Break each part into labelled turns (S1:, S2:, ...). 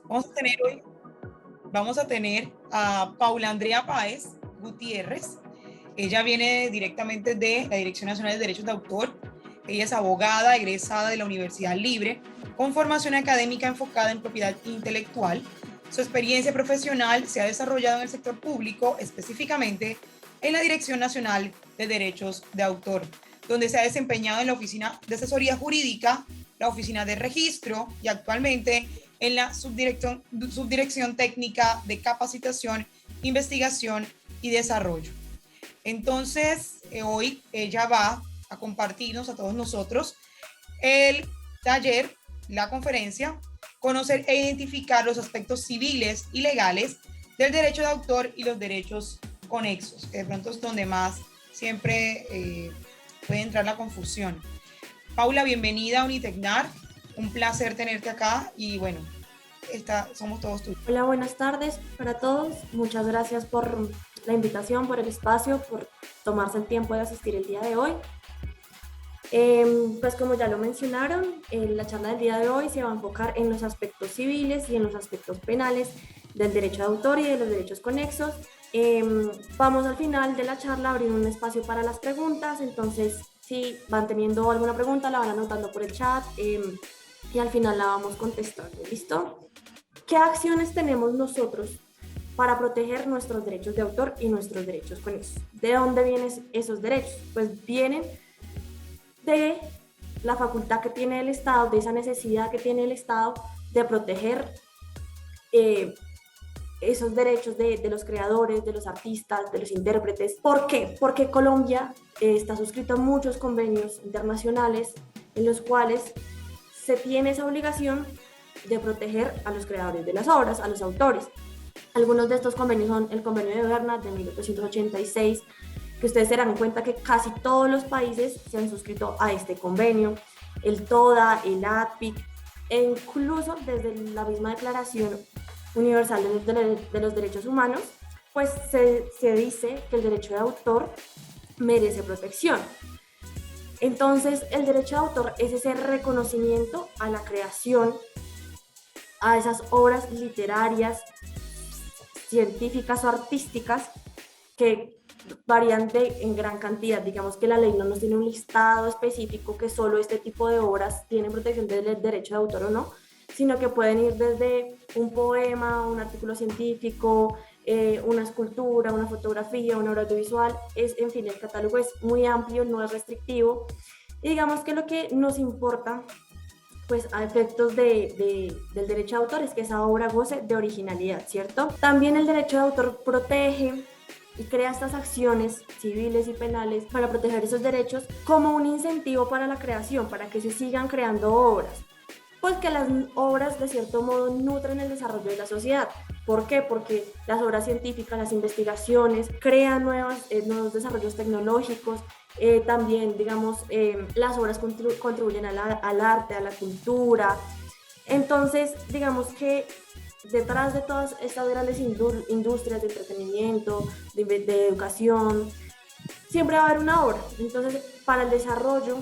S1: Vamos a tener hoy, vamos a tener a Paula Andrea Páez Gutiérrez. Ella viene directamente de la Dirección Nacional de Derechos de Autor. Ella es abogada egresada de la Universidad Libre, con formación académica enfocada en propiedad intelectual. Su experiencia profesional se ha desarrollado en el sector público, específicamente en la Dirección Nacional de Derechos de Autor, donde se ha desempeñado en la Oficina de Asesoría Jurídica, la Oficina de Registro y actualmente en la Subdirección Técnica de Capacitación, Investigación y Desarrollo. Entonces, hoy ella va a compartirnos a todos nosotros el taller, la conferencia, conocer e identificar los aspectos civiles y legales del derecho de autor y los derechos conexos, que de pronto es donde más siempre puede entrar la confusión. Paula, bienvenida a Unitecnar, un placer tenerte acá y bueno, somos todos tuyos.
S2: Hola, buenas tardes para todos. Muchas gracias por la invitación, por el espacio, por tomarse el tiempo de asistir el día de hoy. Pues como ya lo mencionaron, la charla del día de hoy se va a enfocar en los aspectos civiles y en los aspectos penales del derecho de autor y de los derechos conexos. Vamos al final de la charla a abrir un espacio para las preguntas, entonces si van teniendo alguna pregunta la van anotando por el chat y al final la vamos contestando. ¿Listo? ¿Qué acciones tenemos nosotros para proteger nuestros derechos de autor y nuestros derechos conexos? ¿De dónde vienen esos derechos? Pues vienen de la facultad que tiene el Estado, de esa necesidad que tiene el Estado de proteger esos derechos de los creadores, de los artistas, de los intérpretes. ¿Por qué? Porque Colombia está suscrito a muchos convenios internacionales en los cuales se tiene esa obligación de proteger a los creadores de las obras, a los autores. Algunos de estos convenios son el Convenio de Berna de 1886, que ustedes se darán cuenta que casi todos los países se han suscrito a este convenio, el TODA, el ADPIC, e incluso desde la misma Declaración Universal de los Derechos Humanos, pues se dice que el derecho de autor merece protección. Entonces, el derecho de autor es ese reconocimiento a la creación, a esas obras literarias, científicas o artísticas que varían en gran cantidad. Digamos que la ley no nos tiene un listado específico que solo este tipo de obras tienen protección del derecho de autor o no, sino que pueden ir desde un poema, un artículo científico, una escultura, una fotografía, una obra audiovisual. En fin, el catálogo es muy amplio, no es restrictivo. Y digamos que lo que nos importa, pues a efectos del derecho de autor, es que esa obra goce de originalidad, ¿cierto? También el derecho de autor protege y crea estas acciones civiles y penales para proteger esos derechos como un incentivo para la creación, para que se sigan creando obras. Pues que las obras de cierto modo nutren el desarrollo de la sociedad. ¿Por qué? Porque las obras científicas, las investigaciones, crean nuevos desarrollos tecnológicos. También, digamos, las obras contribuyen al arte, a la cultura. Entonces, digamos que detrás de todas estas grandes industrias de entretenimiento, de educación, siempre va a haber una obra. Entonces, para el desarrollo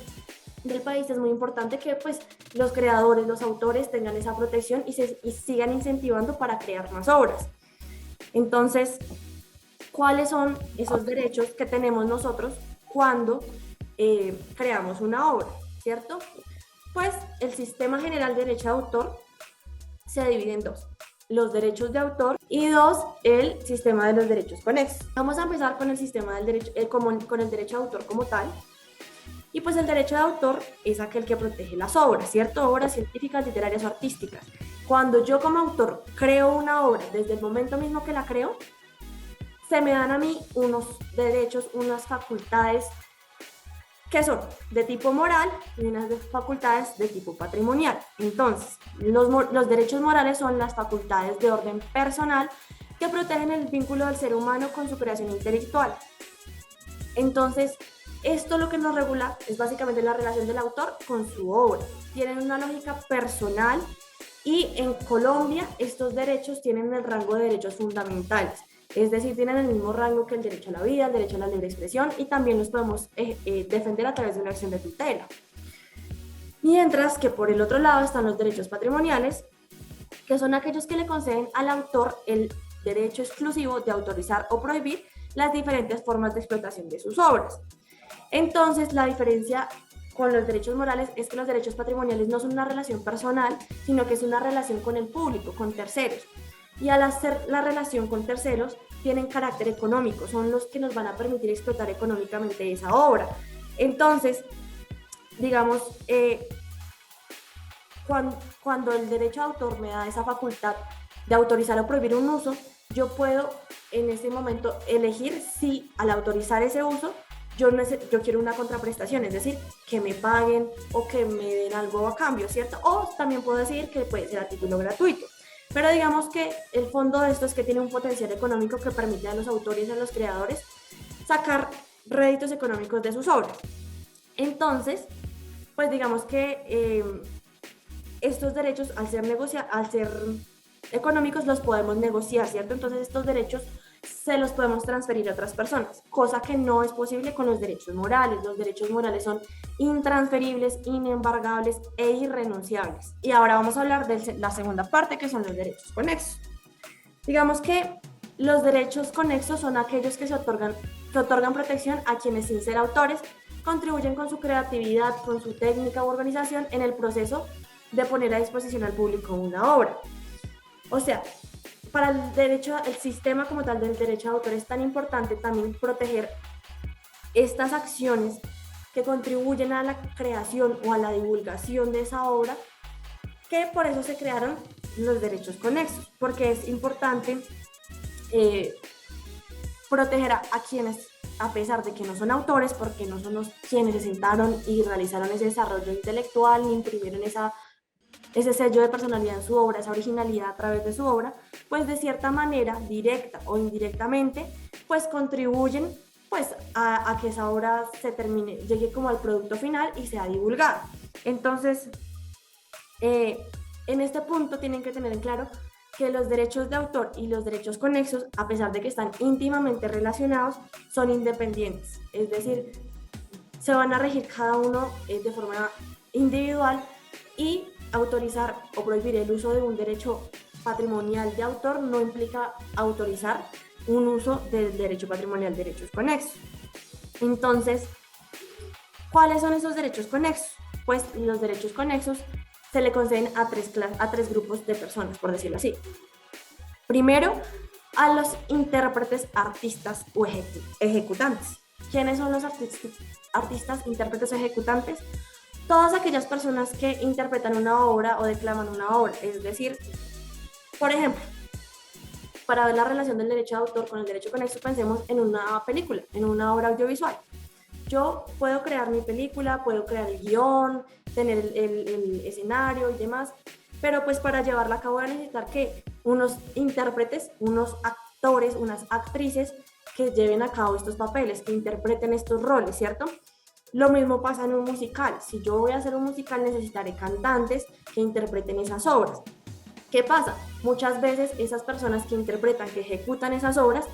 S2: del país es muy importante que pues los creadores, los autores tengan esa protección y sigan incentivando para crear más obras. Entonces, ¿cuáles son esos derechos que tenemos nosotros cuando creamos una obra, cierto? Pues el Sistema General de Derecho de Autor se divide en dos: los derechos de autor y dos, el sistema de los derechos conexos. Vamos a empezar con el sistema del derecho, con el derecho de autor como tal. Y pues el derecho de autor es aquel que protege las obras, ¿cierto? Obras científicas, literarias o artísticas. Cuando yo como autor creo una obra, desde el momento mismo que la creo, se me dan a mí unos derechos, unas facultades que son de tipo moral y unas facultades de tipo patrimonial. Entonces, los derechos morales son las facultades de orden personal que protegen el vínculo del ser humano con su creación intelectual. Entonces, esto lo que nos regula es básicamente la relación del autor con su obra. Tienen una lógica personal y en Colombia estos derechos tienen el rango de derechos fundamentales. Es decir, tienen el mismo rango que el derecho a la vida, el derecho a la libre expresión, y también los podemos defender a través de una acción de tutela. Mientras que por el otro lado están los derechos patrimoniales, que son aquellos que le conceden al autor el derecho exclusivo de autorizar o prohibir las diferentes formas de explotación de sus obras. Entonces, la diferencia con los derechos morales es que los derechos patrimoniales no son una relación personal, sino que es una relación con el público, con terceros. Y al hacer la relación con terceros, tienen carácter económico, son los que nos van a permitir explotar económicamente esa obra. Entonces, digamos, cuando el derecho de autor me da esa facultad de autorizar o prohibir un uso, yo puedo en ese momento elegir si al autorizar ese uso yo quiero una contraprestación, es decir, que me paguen o que me den algo a cambio, ¿cierto? O también puedo decir que puede ser a título gratuito. Pero digamos que el fondo de esto es que tiene un potencial económico que permite a los autores y a los creadores sacar réditos económicos de sus obras. Entonces, pues digamos que estos derechos, al ser económicos, los podemos negociar, ¿cierto? Entonces, estos derechos se los podemos transferir a otras personas, cosa que no es posible con los derechos morales. Los derechos morales son intransferibles, inembargables e irrenunciables. Y ahora vamos a hablar de la segunda parte, que son los derechos conexos. Digamos que los derechos conexos son aquellos que otorgan protección a quienes, sin ser autores, contribuyen con su creatividad, con su técnica u organización en el proceso de poner a disposición al público una obra. O sea, para el sistema como tal del derecho de autor es tan importante también proteger estas acciones que contribuyen a la creación o a la divulgación de esa obra, que por eso se crearon los derechos conexos, porque es importante proteger a quienes, a pesar de que no son autores, porque no son los quienes se sentaron y realizaron ese desarrollo intelectual ni imprimieron ese sello de personalidad en su obra, esa originalidad a través de su obra, pues de cierta manera, directa o indirectamente, pues contribuyen pues a que esa obra se termine, llegue como al producto final y sea divulgada. Entonces, en este punto tienen que tener en claro que los derechos de autor y los derechos conexos, a pesar de que están íntimamente relacionados, son independientes, es decir, se van a regir cada uno de forma individual, y autorizar o prohibir el uso de un derecho patrimonial de autor no implica autorizar un uso del derecho patrimonial de derechos conexos. Entonces, ¿cuáles son esos derechos conexos? Pues los derechos conexos se le conceden a tres grupos de personas, por decirlo así. Primero, a los intérpretes, artistas o ejecutantes. ¿Quiénes son los artistas, intérpretes o ejecutantes? Todas aquellas personas que interpretan una obra o declaman una obra. Es decir, por ejemplo, para ver la relación del derecho de autor con el derecho conexo, pensemos en una película, en una obra audiovisual. Yo puedo crear mi película, puedo crear el guión, tener el escenario y demás, pero pues para llevarla a cabo voy a necesitar que unos intérpretes, unos actores, unas actrices que lleven a cabo estos papeles, que interpreten estos roles, ¿cierto? Lo mismo pasa en un musical. Si yo voy a hacer un musical, necesitaré cantantes que interpreten esas obras. ¿Qué pasa? Muchas veces esas personas que interpretan, que ejecutan esas obras,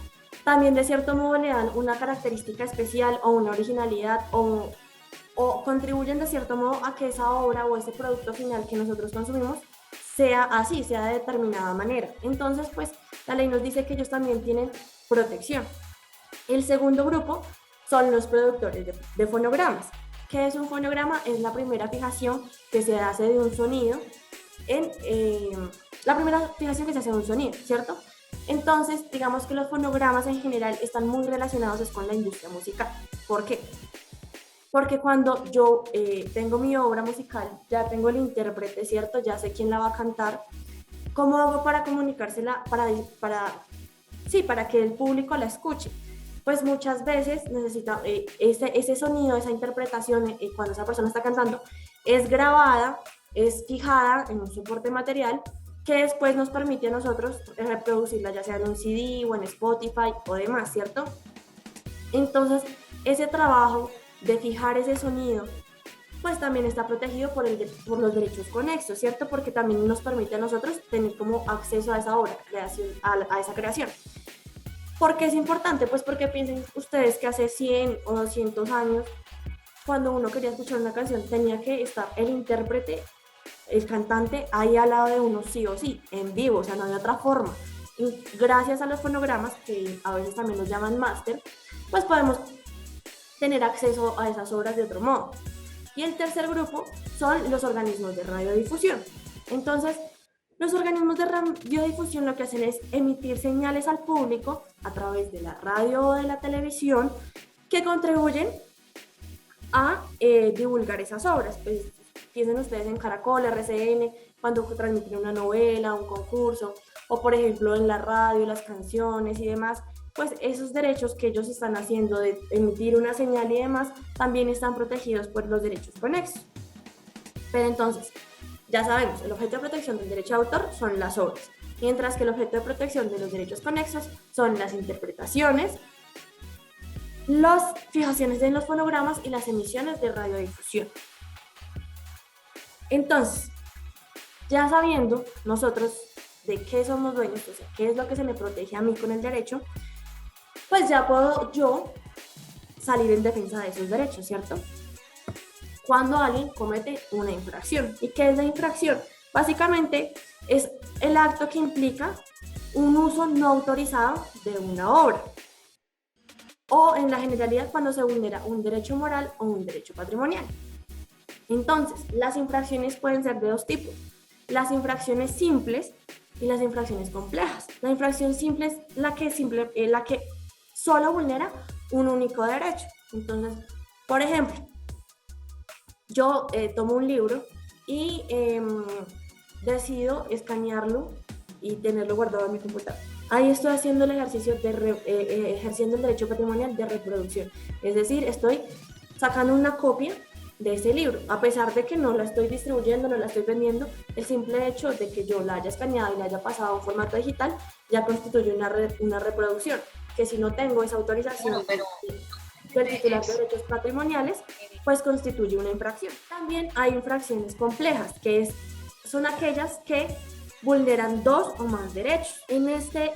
S2: también de cierto modo le dan una característica especial o una originalidad o contribuyen de cierto modo a que esa obra o ese producto final que nosotros consumimos sea así, sea de determinada manera. Entonces, pues, la ley nos dice que ellos también tienen protección. El segundo grupo son los productores de fonogramas. ¿Qué es un fonograma? Es la primera fijación que se hace de un sonido la primera fijación que se hace de un sonido, ¿cierto? Entonces, digamos que los fonogramas en general están muy relacionados con la industria musical. ¿Por qué? Porque cuando yo tengo mi obra musical, ya tengo el intérprete, ¿cierto? Ya sé quién la va a cantar. ¿Cómo hago para comunicársela, para que el público la escuche? Pues muchas veces necesita ese sonido, esa interpretación, cuando esa persona está cantando, es grabada, es fijada en un soporte material que después nos permite a nosotros reproducirla, ya sea en un CD o en Spotify o demás, ¿cierto? Entonces, ese trabajo de fijar ese sonido, pues también está protegido por los derechos conexos, ¿cierto? Porque también nos permite a nosotros tener como acceso a esa obra, a esa creación. ¿Por qué es importante? Pues porque piensen ustedes que hace 100 o 200 años, cuando uno quería escuchar una canción, tenía que estar el intérprete el cantante ahí al lado de uno sí o sí, en vivo, o sea, no hay otra forma. Y gracias a los fonogramas, que a veces también los llaman máster, pues podemos tener acceso a esas obras de otro modo. Y el tercer grupo son los organismos de radiodifusión. Entonces, los organismos de radiodifusión lo que hacen es emitir señales al público a través de la radio o de la televisión que contribuyen a divulgar esas obras. Pues piensen ustedes en Caracol, RCN, cuando transmiten una novela, un concurso, o por ejemplo en la radio, las canciones y demás, pues esos derechos que ellos están haciendo de emitir una señal y demás, también están protegidos por los derechos conexos. Pero entonces, ya sabemos, el objeto de protección del derecho de autor son las obras, mientras que el objeto de protección de los derechos conexos son las interpretaciones, las fijaciones de los fonogramas y las emisiones de radiodifusión. Entonces, ya sabiendo nosotros de qué somos dueños, o sea, qué es lo que se me protege a mí con el derecho, pues ya puedo yo salir en defensa de esos derechos, ¿cierto? Cuando alguien comete una infracción. ¿Y qué es la infracción? Básicamente es el acto que implica un uso no autorizado de una obra, o en la generalidad cuando se vulnera un derecho moral o un derecho patrimonial. Entonces, las infracciones pueden ser de dos tipos: las infracciones simples y las infracciones complejas. La infracción simple es la que solo vulnera un único derecho. Entonces, por ejemplo, yo tomo un libro y decido escanearlo y tenerlo guardado en mi computador. Ahí estoy haciendo el ejercicio ejerciendo el derecho patrimonial de reproducción. Es decir, estoy sacando una copia de ese libro, a pesar de que no la estoy distribuyendo, no la estoy vendiendo. El simple hecho de que yo la haya escaneado y la haya pasado a un formato digital ya constituye una reproducción, que si no tengo esa autorización del titular de derechos patrimoniales, pues constituye una infracción. También hay infracciones complejas, que son aquellas que vulneran dos o más derechos. En este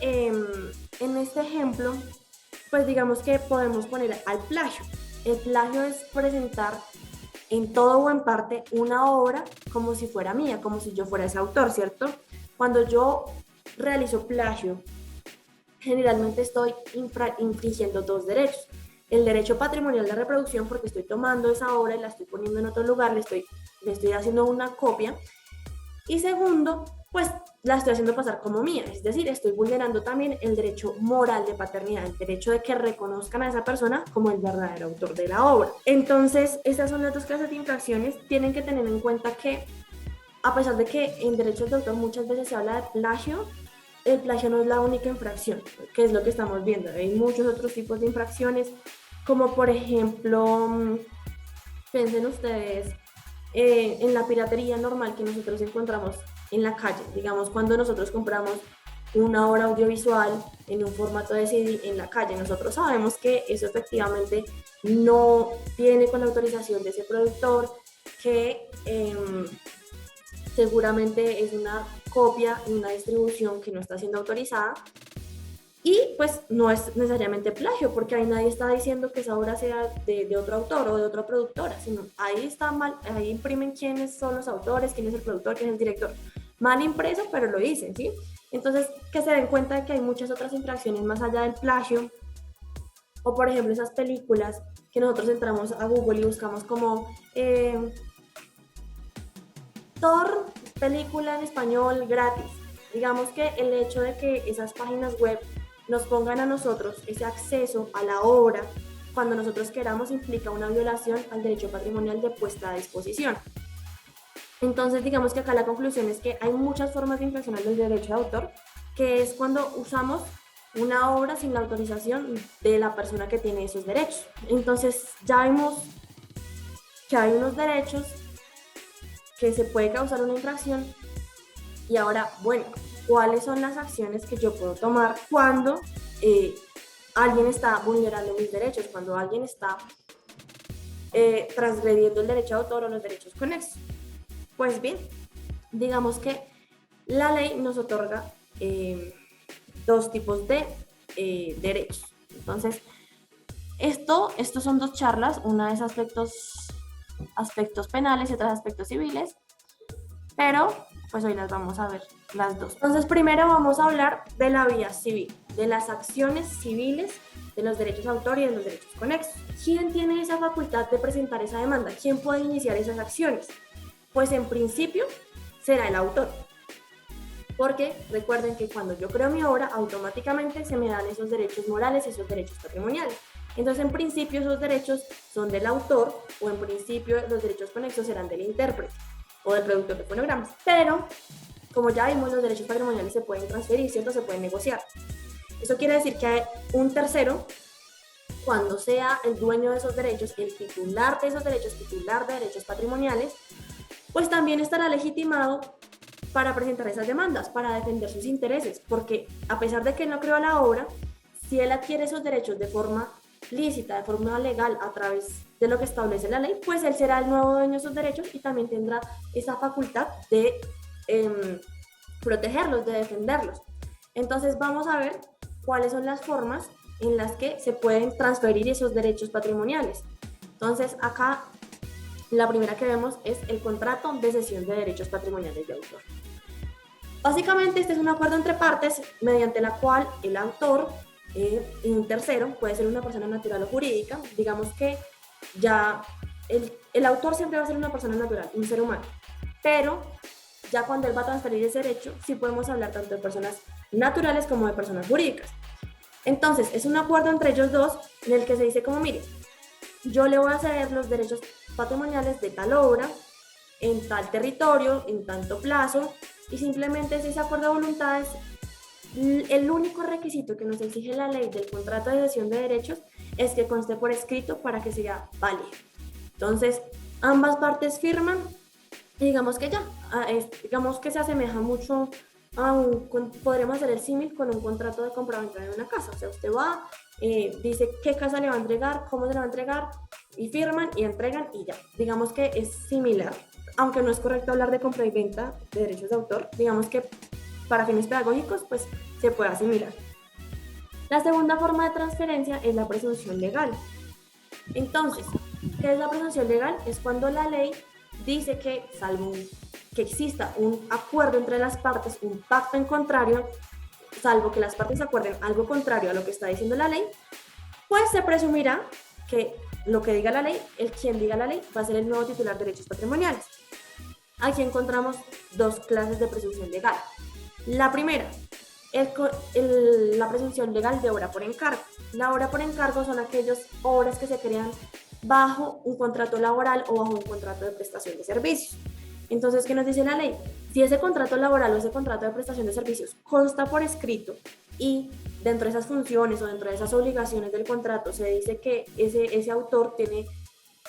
S2: ejemplo, pues digamos que podemos poner al plagio. El plagio es presentar en todo o en parte una obra como si fuera mía, como si yo fuera ese autor, ¿cierto? Cuando yo realizo plagio, generalmente estoy infringiendo dos derechos: el derecho patrimonial de reproducción, porque estoy tomando esa obra y la estoy poniendo en otro lugar, le estoy haciendo una copia, y segundo, pues la estoy haciendo pasar como mía, es decir, estoy vulnerando también el derecho moral de paternidad, el derecho de que reconozcan a esa persona como el verdadero autor de la obra. Entonces, estas son las dos clases de infracciones. Tienen que tener en cuenta que, a pesar de que en derechos de autor muchas veces se habla de plagio, el plagio no es la única infracción, que es lo que estamos viendo. Hay muchos otros tipos de infracciones, como por ejemplo, piensen ustedes en la piratería normal que nosotros encontramos en la calle. Digamos, cuando nosotros compramos una obra audiovisual en un formato de CD en la calle, nosotros sabemos que eso efectivamente no viene con la autorización de ese productor, que seguramente es una copia y una distribución que no está siendo autorizada, y pues no es necesariamente plagio, porque ahí nadie está diciendo que esa obra sea de otro autor o de otra productora, sino ahí está mal, ahí imprimen quiénes son los autores, quién es el productor, quién es el director. Mal impreso, pero lo dicen, ¿sí? Entonces, que se den cuenta de que hay muchas otras infracciones más allá del plagio, o por ejemplo esas películas que nosotros entramos a Google y buscamos como Thor, película en español gratis. Digamos que el hecho de que esas páginas web nos pongan a nosotros ese acceso a la obra cuando nosotros queramos implica una violación al derecho patrimonial de puesta a disposición. Entonces, digamos que acá la conclusión es que hay muchas formas de infraccionar el derecho de autor, que es cuando usamos una obra sin la autorización de la persona que tiene esos derechos. Entonces, ya vimos que hay unos derechos que se puede causar una infracción. Y ahora, bueno, ¿cuáles son las acciones que yo puedo tomar cuando alguien está vulnerando mis derechos, cuando alguien está transgrediendo el derecho de autor o los derechos conexos? Pues bien, digamos que la ley nos otorga dos tipos de derechos. Entonces, estos son dos charlas, una es aspectos penales y otras aspectos civiles. pero pues hoy las vamos a ver las dos. Entonces primero vamos a hablar de la vía civil, de las acciones civiles, de los derechos de autor y de los derechos conexos. ¿Quién tiene esa facultad de presentar esa demanda? ¿Quién puede iniciar esas acciones? Pues en principio será el autor. Porque recuerden que cuando yo creo mi obra, automáticamente se me dan esos derechos morales, esos derechos patrimoniales. Entonces, en principio, esos derechos son del autor, o en principio, los derechos conexos serán del intérprete o del productor de fonogramas. Pero, como ya vimos, los derechos patrimoniales se pueden transferir, ¿cierto? Se pueden negociar. Eso quiere decir que hay un tercero, cuando sea el dueño de esos derechos, el titular de esos derechos, titular de derechos patrimoniales, pues también estará legitimado para presentar esas demandas, para defender sus intereses, porque a pesar de que él no creó la obra, si él adquiere esos derechos de forma lícita, de forma legal, a través de lo que establece la ley, pues él será el nuevo dueño de esos derechos y también tendrá esa facultad de protegerlos, de defenderlos. Entonces vamos a ver cuáles son las formas en las que se pueden transferir esos derechos patrimoniales. Entonces acá la primera que vemos es el contrato de cesión de derechos patrimoniales de autor. Básicamente este es un acuerdo entre partes mediante la cual el autor y un tercero, puede ser una persona natural o jurídica, digamos que ya el autor siempre va a ser una persona natural, un ser humano, pero ya cuando él va a transferir ese derecho, sí podemos hablar tanto de personas naturales como de personas jurídicas. Entonces, es un acuerdo entre ellos dos en el que se dice como, mire, yo le voy a ceder los derechos patrimoniales de tal obra, en tal territorio, en tanto plazo, y simplemente ese acuerdo de voluntades. El único requisito que nos exige la ley del contrato de cesión de derechos es que conste por escrito para que sea válido. Entonces, ambas partes firman y digamos que ya, digamos que se asemeja mucho a podremos hacer el símil con un contrato de compraventa de una casa. O sea, usted va, dice qué casa le va a entregar, cómo se le va a entregar, y firman y entregan y ya. Digamos que es similar, aunque no es correcto hablar de compra y venta de derechos de autor, digamos que para fines pedagógicos, pues se puede asimilar. La segunda forma de transferencia es la presunción legal. Entonces, ¿qué es la presunción legal? Es cuando la ley dice que, salvo que exista un acuerdo entre las partes, un pacto en contrario, salvo que las partes acuerden algo contrario a lo que está diciendo la ley, pues se presumirá que lo que diga la ley, el quien diga la ley, va a ser el nuevo titular de derechos patrimoniales. Aquí encontramos dos clases de presunción legal. La primera, la presunción legal de obra por encargo. La obra por encargo son aquellas obras que se crean bajo un contrato laboral o bajo un contrato de prestación de servicios. Entonces, ¿qué nos dice la ley? Si ese contrato laboral o ese contrato de prestación de servicios consta por escrito y dentro de esas funciones o dentro de esas obligaciones del contrato se dice que ese autor tiene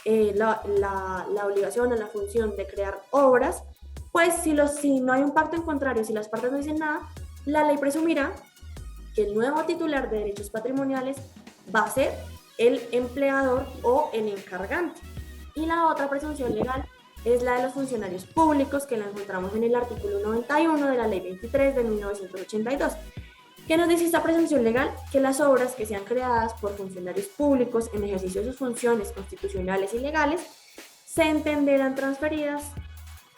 S2: la obligación o la función de crear obras, pues si no hay un pacto en contrario, si las partes no dicen nada, la ley presumirá que el nuevo titular de derechos patrimoniales va a ser el empleador o el encargante. Y la otra presunción legal es la de los funcionarios públicos, que la encontramos en el artículo 91 de la ley 23 de 1982. ¿Qué nos dice esta presunción legal? Que las obras que sean creadas por funcionarios públicos en ejercicio de sus funciones constitucionales y legales se entenderán transferidas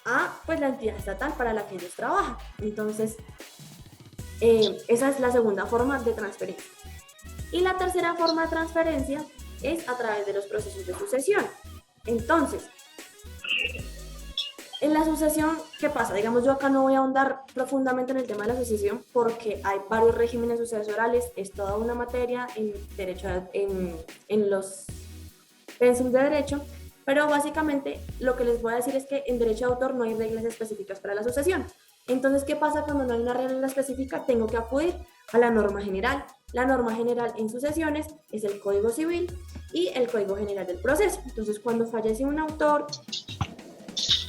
S2: a pues, la entidad estatal para la que ellos trabajan. Entonces, esa es la segunda forma de transferencia. Y la tercera forma de transferencia es a través de los procesos de sucesión. Entonces, en la sucesión, ¿qué pasa? Digamos, yo acá no voy a ahondar profundamente en el tema de la sucesión porque hay varios regímenes sucesorales, es toda una materia en derecho, en los pensum de derecho, pero básicamente lo que les voy a decir es que en derecho de autor no hay reglas específicas para la sucesión. Entonces, ¿qué pasa cuando no hay una regla específica? Tengo que acudir a la norma general. La norma general en sucesiones es el Código Civil y el Código General del Proceso. Entonces, cuando fallece un autor,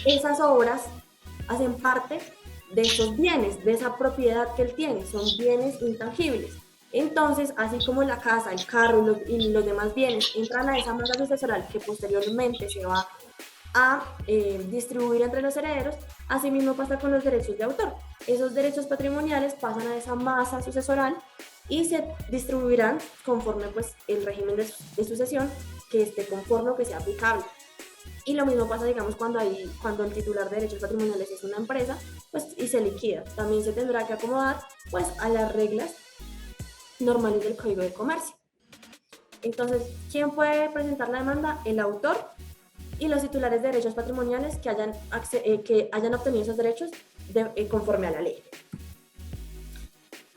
S2: esas obras hacen parte de esos bienes, de esa propiedad que él tiene, son bienes intangibles. Entonces, así como la casa, el carro y los demás bienes entran a esa masa sucesoral que posteriormente se va a distribuir entre los herederos, asimismo pasa con los derechos de autor. Esos derechos patrimoniales pasan a esa masa sucesoral y se distribuirán conforme pues, el régimen de sucesión que esté conforme o que sea aplicable. Y lo mismo pasa, digamos, cuando el titular de derechos patrimoniales es una empresa, pues, y se liquida. También se tendrá que acomodar, pues, a las reglas normales del Código de Comercio. Entonces, ¿quién puede presentar la demanda? El autor y los titulares de derechos patrimoniales que hayan obtenido esos derechos conforme a la ley.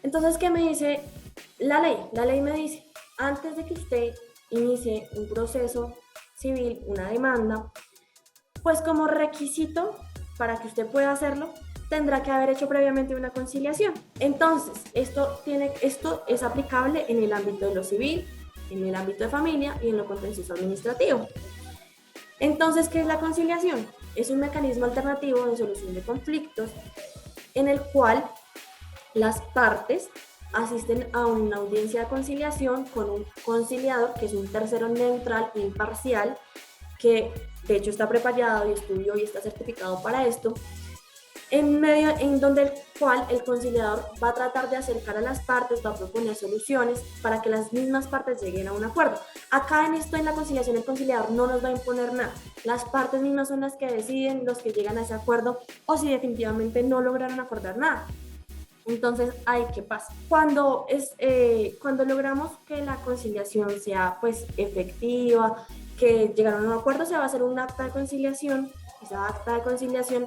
S2: Entonces, ¿qué me dice la ley? La ley me dice, antes de que usted inicie un proceso civil, una demanda, pues como requisito para que usted pueda hacerlo, tendrá que haber hecho previamente una conciliación. Entonces, esto es aplicable en el ámbito de lo civil, en el ámbito de familia y en lo contencioso administrativo. Entonces, ¿qué es la conciliación? Es un mecanismo alternativo de solución de conflictos en el cual las partes asisten a una audiencia de conciliación con un conciliador, que es un tercero neutral e imparcial, que de hecho está preparado y estudió y está certificado para esto, en donde el cual el conciliador va a tratar de acercar a las partes, va a proponer soluciones para que las mismas partes lleguen a un acuerdo. Acá en la conciliación, el conciliador no nos va a imponer nada. Las partes mismas son las que deciden, los que llegan a ese acuerdo, o si definitivamente no lograron acordar nada. Entonces, ¿qué pasa? Cuando logramos que la conciliación sea, pues, efectiva, que llegaron a un acuerdo, se va a hacer un acta de conciliación. Esa acta de conciliación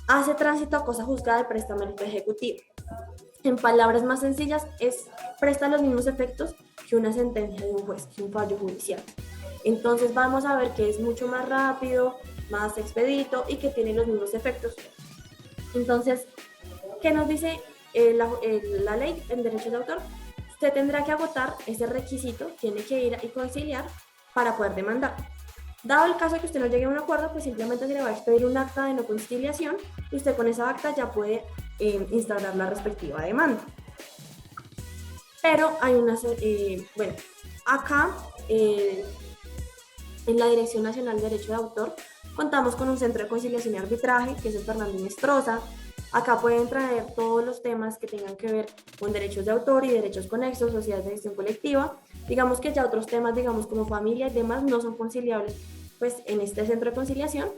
S2: hace tránsito a cosa juzgada de prestamento ejecutivo. En palabras más sencillas, presta los mismos efectos que una sentencia de un juez, que un fallo judicial. Entonces vamos a ver que es mucho más rápido, más expedito y que tiene los mismos efectos. Entonces, ¿qué nos dice la ley en derechos de autor? Usted tendrá que agotar ese requisito, tiene que ir y conciliar para poder demandar. Dado el caso de que usted no llegue a un acuerdo, pues simplemente se le va a expedir un acta de no conciliación y usted con esa acta ya puede instaurar la respectiva demanda. Pero hay acá en la Dirección Nacional de Derecho de Autor contamos con un centro de conciliación y arbitraje, que es el Fernando Inestrosa. Acá pueden traer todos los temas que tengan que ver con derechos de autor y derechos conexos, sociedades de gestión colectiva. Digamos que ya otros temas, digamos como familia y demás, no son conciliables pues en este centro de conciliación,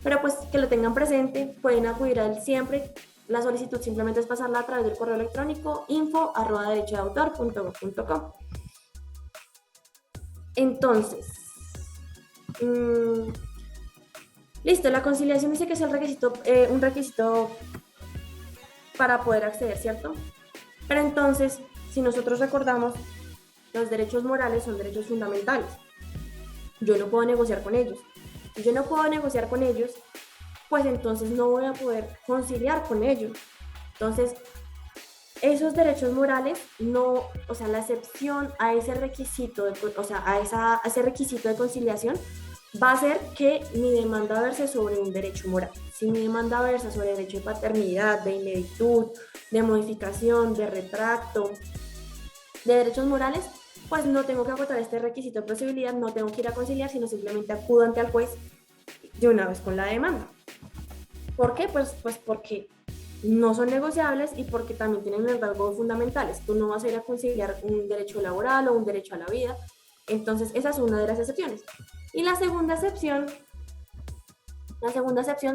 S2: pero pues que lo tengan presente, pueden acudir a él siempre. La solicitud simplemente es pasarla a través del correo electrónico info@derechodeautor.gov.co. Entonces, listo, la conciliación dice que es un requisito para poder acceder, ¿cierto? Pero entonces, si nosotros recordamos, los derechos morales son derechos fundamentales. Yo no puedo negociar con ellos. Si yo no puedo negociar con ellos, pues entonces no voy a poder conciliar con ellos. Entonces, esos derechos morales la excepción a ese requisito, a ese requisito de conciliación va a ser que mi demanda verse sobre un derecho moral. Si mi demanda versa sobre derecho de paternidad, de inheritud, de modificación, de retracto, de derechos morales, pues no tengo que agotar este requisito de posibilidad, no tengo que ir a conciliar, sino simplemente acudo ante el juez de una vez con la demanda. ¿Por qué? Pues porque no son negociables y porque también tienen rasgos fundamentales. Tú no vas a ir a conciliar un derecho laboral o un derecho a la vida. Entonces, esa es una de las excepciones. Y la segunda excepción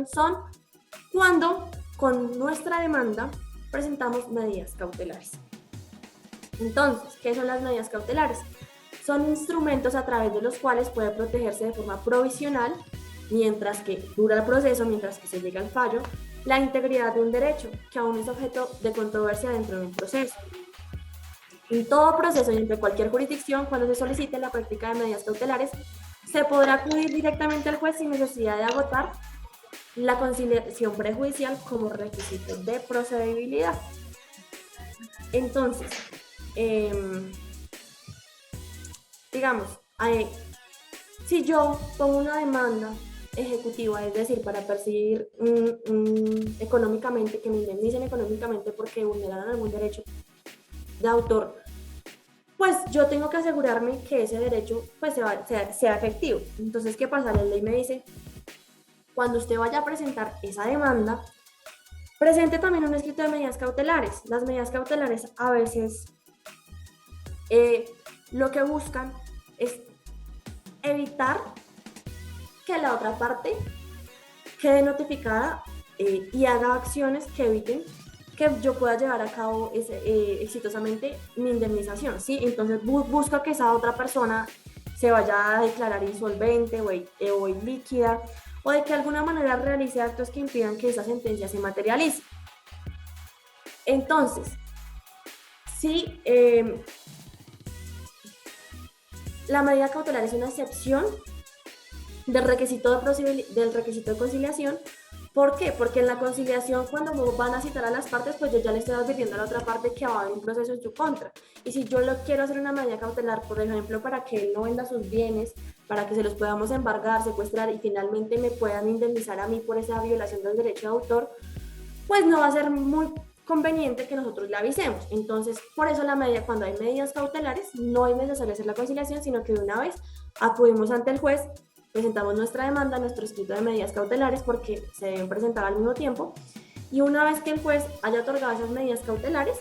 S2: son cuando con nuestra demanda presentamos medidas cautelares. Entonces, ¿qué son las medidas cautelares? Son instrumentos a través de los cuales puede protegerse de forma provisional, mientras que dura el proceso, mientras que se llega al fallo, la integridad de un derecho que aún es objeto de controversia dentro de un proceso. En todo proceso y entre cualquier jurisdicción, cuando se solicite la práctica de medidas cautelares, se podrá acudir directamente al juez sin necesidad de agotar la conciliación prejudicial como requisito de procedibilidad. Entonces, digamos, si yo pongo una demanda ejecutiva, es decir, para percibir económicamente, que me indemnicen económicamente porque vulneraron algún derecho de autor, pues yo tengo que asegurarme que ese derecho pues sea efectivo. Entonces, ¿qué pasa? La ley me dice, cuando usted vaya a presentar esa demanda, presente también un escrito de medidas cautelares. Las medidas cautelares a veces lo que buscan es evitar que la otra parte quede notificada y haga acciones que eviten que yo pueda llevar a cabo exitosamente mi indemnización, ¿sí? Entonces busco que esa otra persona se vaya a declarar insolvente o ilíquida, o de que de alguna manera realice actos que impidan que esa sentencia se materialice. Entonces, sí, la medida cautelar es una excepción del requisito de conciliación. ¿Por qué? Porque en la conciliación, cuando van a citar a las partes, pues yo ya le estoy advirtiendo a la otra parte que va a haber un proceso en su contra. Y si yo lo quiero hacer una medida cautelar, por ejemplo, para que él no venda sus bienes, para que se los podamos embargar, secuestrar y finalmente me puedan indemnizar a mí por esa violación del derecho de autor, pues no va a ser muy conveniente que nosotros le avisemos. Entonces, por eso cuando hay medidas cautelares, no es necesario hacer la conciliación, sino que de una vez acudimos ante el juez, presentamos nuestra demanda, nuestro escrito de medidas cautelares, porque se deben presentar al mismo tiempo, y una vez que el juez haya otorgado esas medidas cautelares,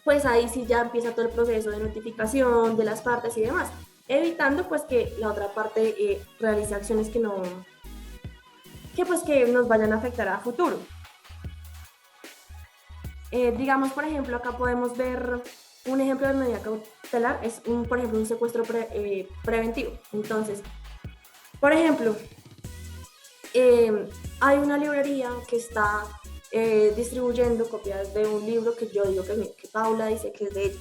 S2: pues ahí sí ya empieza todo el proceso de notificación de las partes y demás, evitando pues que la otra parte realice acciones que nos vayan a afectar a futuro. Digamos, por ejemplo, acá podemos ver un ejemplo de medida cautelar, es por ejemplo un secuestro preventivo. Entonces, por ejemplo, hay una librería que está distribuyendo copias de un libro que yo digo que Paula dice que es de ella,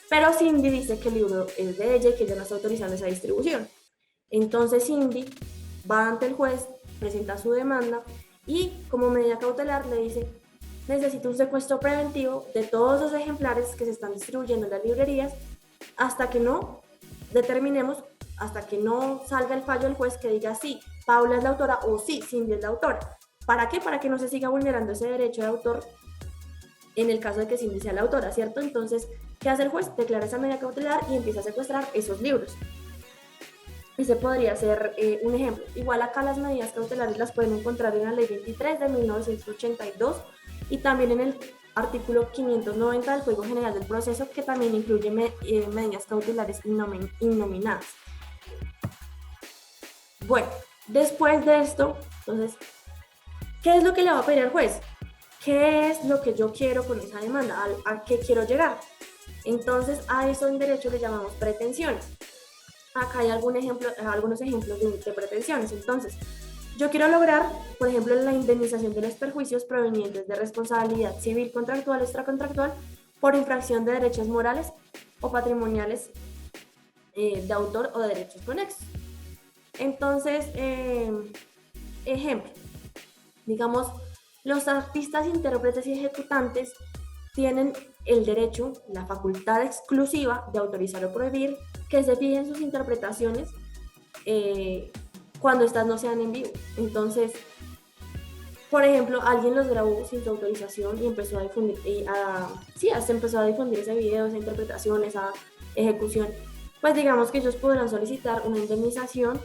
S2: pero Cindy dice que el libro es de ella y que ella no está autorizando esa distribución. Entonces Cindy va ante el juez, presenta su demanda y como medida cautelar le dice: necesito un secuestro preventivo de todos los ejemplares que se están distribuyendo en las librerías hasta que no determinemos, hasta que no salga el fallo del juez que diga sí, Paula es la autora o sí, Cindy es la autora. ¿Para qué? Para que no se siga vulnerando ese derecho de autor en el caso de que Cindy sea la autora, ¿cierto? Entonces, ¿qué hace el juez? Declara esa medida cautelar y empieza a secuestrar esos libros. Ese podría ser un ejemplo. Igual acá las medidas cautelares las pueden encontrar en la Ley 23 de 1982 y también en el artículo 590 del Código General del Proceso, que también incluye medidas cautelares innominadas. Bueno, después de esto, entonces, ¿qué es lo que le va a pedir al juez? ¿Qué es lo que yo quiero con esa demanda? ¿A qué quiero llegar? Entonces, a eso en derecho le llamamos pretensiones. Acá hay algunos ejemplos de pretensiones. Entonces, yo quiero lograr, por ejemplo, la indemnización de los perjuicios provenientes de responsabilidad civil, contractual o extracontractual por infracción de derechos morales o patrimoniales de autor o de derechos conexos. Entonces, ejemplo, digamos, los artistas, intérpretes y ejecutantes tienen el derecho, la facultad exclusiva de autorizar o prohibir que se fijen sus interpretaciones cuando estas no sean en vivo. Entonces, por ejemplo, alguien los grabó sin su autorización y empezó a difundir, se empezó a difundir ese video, esa interpretación, esa ejecución. Pues digamos que ellos podrán solicitar una indemnización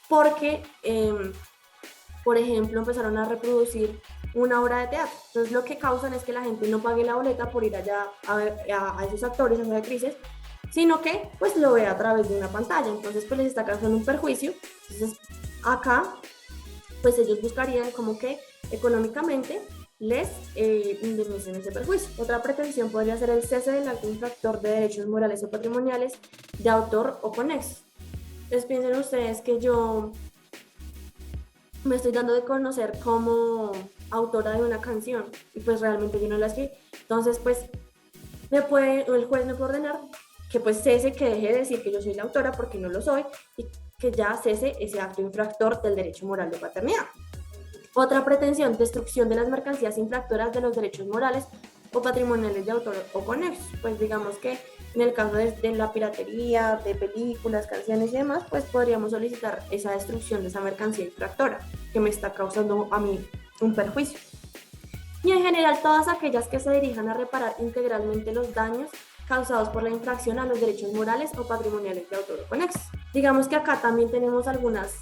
S2: porque, por ejemplo, empezaron a reproducir una obra de teatro. Entonces, lo que causan es que la gente no pague la boleta por ir allá a ver a esos actores, a esas actrices, sino que pues lo ve a través de una pantalla. Entonces, pues les está causando un perjuicio. Entonces, acá, pues ellos buscarían como que económicamente les indemnicen ese perjuicio. Otra pretensión podría ser el cese del acto infractor de derechos morales o patrimoniales de autor o conexos. Entonces, piensen ustedes que yo me estoy dando de conocer como autora de una canción y pues realmente yo no la escribí. Entonces, pues el juez me puede ordenar que pues cese, que deje de decir que yo soy la autora porque no lo soy y que ya cese ese acto infractor del derecho moral de paternidad. Otra pretensión, destrucción de las mercancías infractoras de los derechos morales o patrimoniales de autor o conexos. Pues digamos que en el caso de la piratería, de películas, canciones y demás, pues podríamos solicitar esa destrucción de esa mercancía infractora que me está causando a mí un perjuicio. Y en general todas aquellas que se dirijan a reparar integralmente los daños causados por la infracción a los derechos morales o patrimoniales de autor o conexos. Digamos que acá también tenemos algunas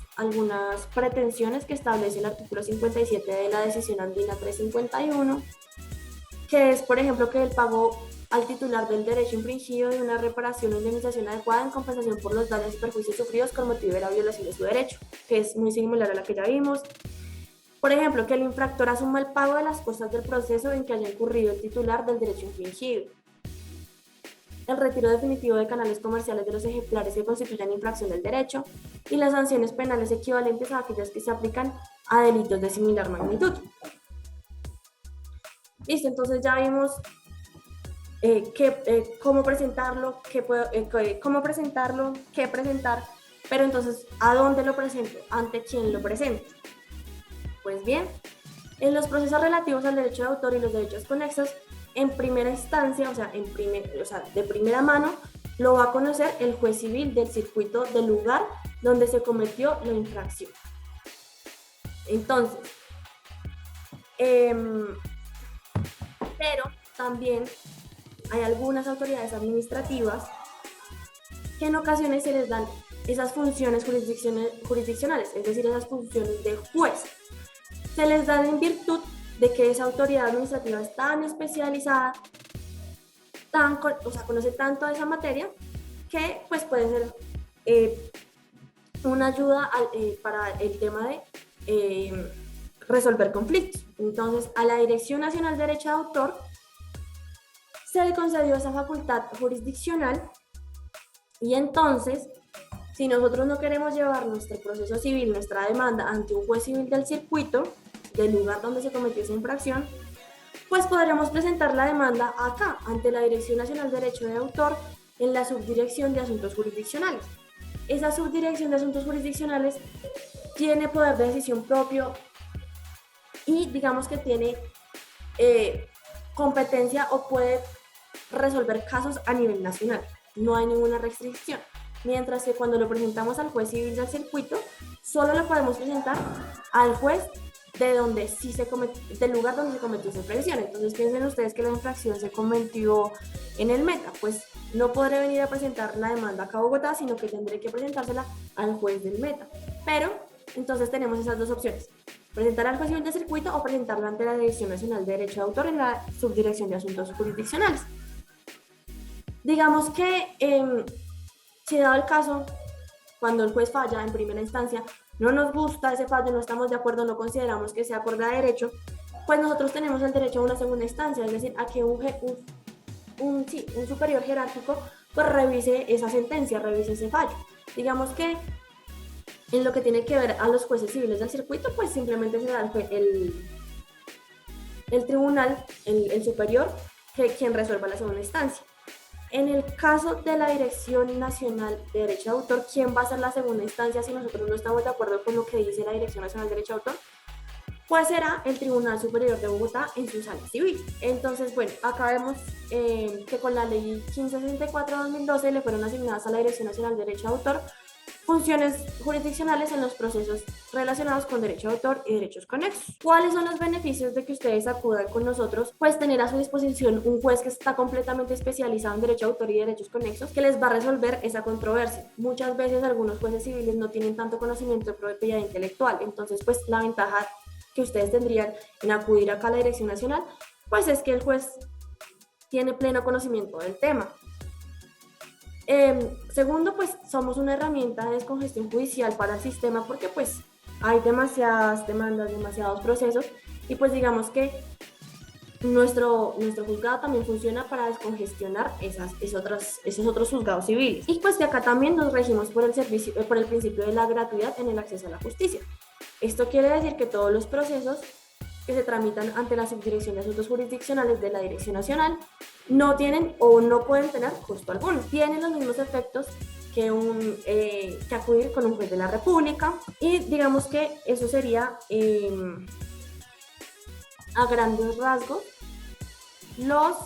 S2: pretensiones que establece el artículo 57 de la decisión andina 351, que es, por ejemplo, que el pago al titular del derecho infringido de una reparación o indemnización adecuada en compensación por los daños y perjuicios sufridos con motivo de la violación de su derecho, que es muy similar a la que ya vimos. Por ejemplo, que el infractor asuma el pago de las costas del proceso en que haya incurrido el titular del derecho infringido. El retiro definitivo de canales comerciales de los ejemplares que constituyan infracción del derecho y las sanciones penales equivalentes a aquellas que se aplican a delitos de similar magnitud. Listo, entonces ya vimos cómo presentarlo, qué presentar, pero entonces, ¿a dónde lo presento? ¿Ante quién lo presento? Pues bien, en los procesos relativos al derecho de autor y los derechos conexos, en primera instancia, o sea, de primera mano, lo va a conocer el juez civil del circuito del lugar donde se cometió la infracción. Entonces, pero también hay algunas autoridades administrativas que en ocasiones se les dan esas funciones jurisdiccionales, es decir, esas funciones de juez. Se les dan en virtud de que esa autoridad administrativa es tan especializada, conoce tanto de esa materia, que pues puede ser una ayuda para el tema de resolver conflictos. Entonces, a la Dirección Nacional de Derecho de Autor se le concedió esa facultad jurisdiccional y entonces, si nosotros no queremos llevar nuestro proceso civil, nuestra demanda ante un juez civil del circuito, del lugar donde se cometió esa infracción, pues podremos presentar la demanda acá, ante la Dirección Nacional de Derecho de Autor, en la Subdirección de Asuntos Jurisdiccionales. Esa Subdirección de Asuntos Jurisdiccionales tiene poder de decisión propio y digamos que tiene competencia o puede resolver casos a nivel nacional. No hay ninguna restricción. Mientras que cuando lo presentamos al juez civil del circuito, solo lo podemos presentar al juez del lugar donde se cometió esa infracción. Entonces piensen ustedes que la infracción se cometió en el Meta, pues no podré venir a presentar la demanda acá a Bogotá, sino que tendré que presentársela al juez del Meta. Pero entonces tenemos esas dos opciones: presentar al juez civil del circuito o presentarlo ante la Dirección Nacional de Derecho de Autor en la Subdirección de Asuntos Jurisdiccionales. Digamos que si dado el caso, cuando el juez falla en primera instancia, no nos gusta ese fallo, no estamos de acuerdo, no consideramos que sea acorde a derecho, pues nosotros tenemos el derecho a una segunda instancia, es decir, a que un superior jerárquico pues revise esa sentencia, revise ese fallo. Digamos que en lo que tiene que ver a los jueces civiles del circuito, pues simplemente se da el tribunal, el superior, quien resuelva la segunda instancia. En el caso de la Dirección Nacional de Derecho de Autor, ¿quién va a ser la segunda instancia si nosotros no estamos de acuerdo con lo que dice la Dirección Nacional de Derecho de Autor? Pues será el Tribunal Superior de Bogotá en su sala civil. Entonces, bueno, acá vemos que con la Ley 1564-2012 le fueron asignadas a la Dirección Nacional de Derecho de Autor funciones jurisdiccionales en los procesos relacionados con derecho de autor y derechos conexos. ¿Cuáles son los beneficios de que ustedes acudan con nosotros? Pues tener a su disposición un juez que está completamente especializado en derecho de autor y derechos conexos, que les va a resolver esa controversia. Muchas veces algunos jueces civiles no tienen tanto conocimiento de propiedad intelectual, entonces pues la ventaja que ustedes tendrían en acudir acá a la Dirección Nacional, pues es que el juez tiene pleno conocimiento del tema. Segundo, pues somos una herramienta de descongestión judicial para el sistema porque pues hay demasiadas demandas, demasiados procesos y pues digamos que nuestro juzgado también funciona para descongestionar esos otros juzgados civiles. Y pues que acá también nos regimos por el principio de la gratuidad en el acceso a la justicia. Esto quiere decir que todos los procesos que se tramitan ante la Subdirección de Asuntos Jurisdiccionales de la Dirección Nacional no tienen o no pueden tener costo alguno. Tienen los mismos efectos que acudir con un juez de la República y digamos que eso sería a grandes rasgos los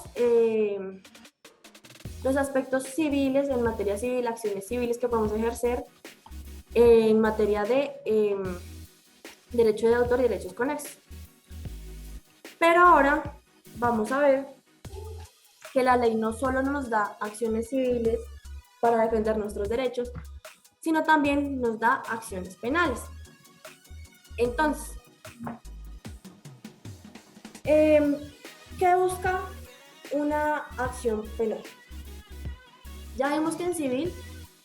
S2: aspectos civiles en materia civil, acciones civiles que podemos ejercer en materia de derecho de autor y derechos conexos. Pero ahora vamos a ver que la ley no solo nos da acciones civiles para defender nuestros derechos, sino también nos da acciones penales. Entonces, ¿qué busca una acción penal? Ya vimos que en civil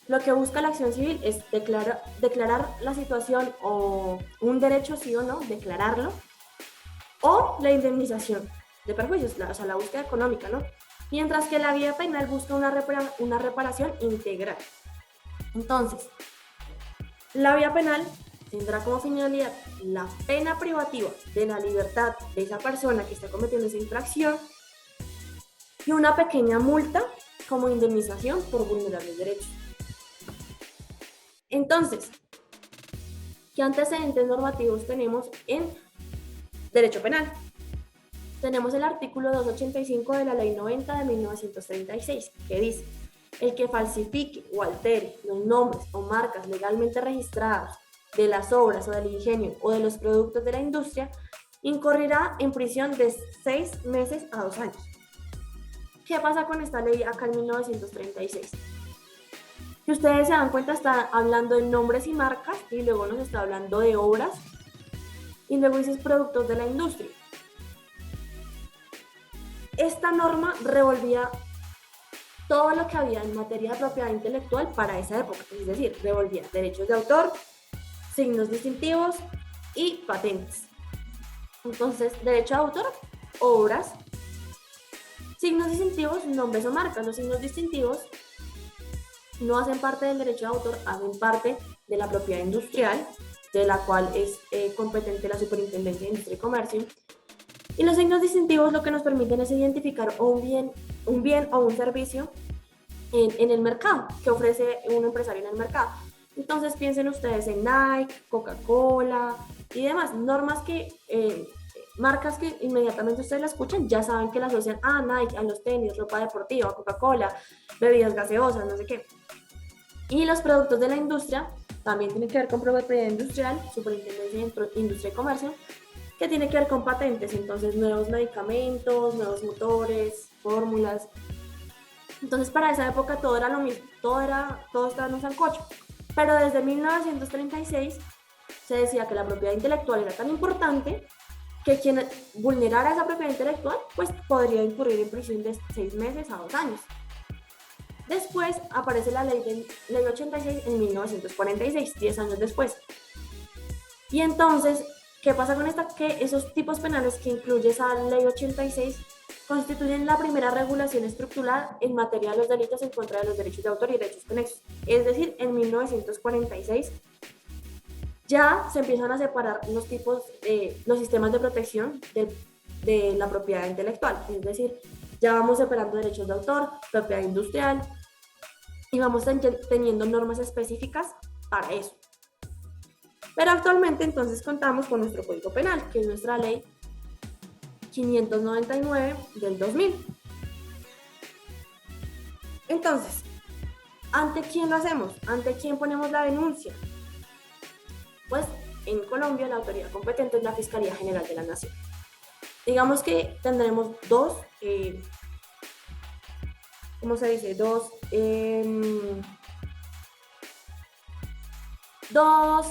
S2: lo que busca la acción civil es declarar la situación o un derecho sí o no, declararlo, o la indemnización de perjuicios, o sea, la búsqueda económica, ¿no? Mientras que la vía penal busca una reparación integral. Entonces, la vía penal tendrá como finalidad la pena privativa de la libertad de esa persona que está cometiendo esa infracción y una pequeña multa como indemnización por vulnerar los derechos. Entonces, ¿qué antecedentes normativos tenemos en derecho penal? Tenemos el artículo 285 de la Ley 90 de 1936, que dice: el que falsifique o altere los nombres o marcas legalmente registrados de las obras o del ingenio o de los productos de la industria, incorrerá en prisión de 6 meses a 2 años. ¿Qué pasa con esta ley acá en 1936? Si ustedes se dan cuenta, está hablando de nombres y marcas y luego nos está hablando de obras y luego dice productos de la industria. Esta norma revolvía todo lo que había en materia de propiedad intelectual para esa época, es decir, revolvía derechos de autor, signos distintivos y patentes. Entonces, derecho de autor, obras, signos distintivos, nombres o marcas. Los signos distintivos no hacen parte del derecho de autor, hacen parte de la propiedad industrial, de la cual es competente la Superintendencia de Industria y Comercio. Y los signos distintivos lo que nos permiten es identificar un bien o un servicio en el mercado, que ofrece un empresario en el mercado. Entonces piensen ustedes en Nike, Coca-Cola y demás, marcas que inmediatamente ustedes la escuchan, ya saben que la asocian a Nike, a los tenis, ropa deportiva, a Coca-Cola, bebidas gaseosas, no sé qué. Y los productos de la industria también tienen que ver con propiedad industrial, Superintendencia de Industria y Comercio, que tiene que ver con patentes, entonces nuevos medicamentos, nuevos motores, fórmulas. Entonces para esa época todo era lo mismo, todo estaba en un sancocho. Pero desde 1936 se decía que la propiedad intelectual era tan importante que quien vulnerara esa propiedad intelectual pues podría incurrir en prisión de 6 meses a 2 años. Después aparece la ley 86 en 1946, 10 años después. Y entonces, ¿qué pasa con esta? Que esos tipos penales que incluye esa ley 86 constituyen la primera regulación estructural en materia de los delitos en contra de los derechos de autor y derechos conexos. Es decir, en 1946 ya se empiezan a separar los sistemas de protección de la propiedad intelectual. Es decir, ya vamos separando derechos de autor, propiedad industrial y vamos teniendo normas específicas para eso. Pero actualmente entonces contamos con nuestro Código Penal, que es nuestra ley 599 del 2000. Entonces, ¿ante quién lo hacemos? ¿Ante quién ponemos la denuncia? Pues en Colombia la autoridad competente es la Fiscalía General de la Nación. Digamos que tendremos dos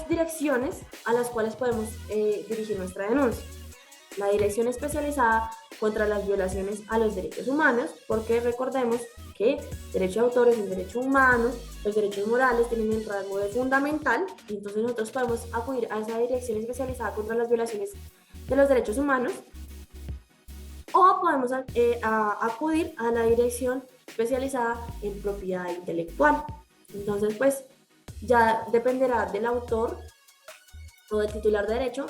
S2: direcciones a las cuales podemos dirigir nuestra denuncia. La Dirección Especializada contra las Violaciones a los Derechos Humanos, porque recordemos que derecho de autor es un derecho humano, los derechos morales tienen un rango de fundamental, y entonces nosotros podemos acudir a esa Dirección Especializada contra las Violaciones de los Derechos Humanos, o podemos acudir a la Dirección Especializada en Propiedad Intelectual. Entonces, pues, ya dependerá del autor o del titular de derecho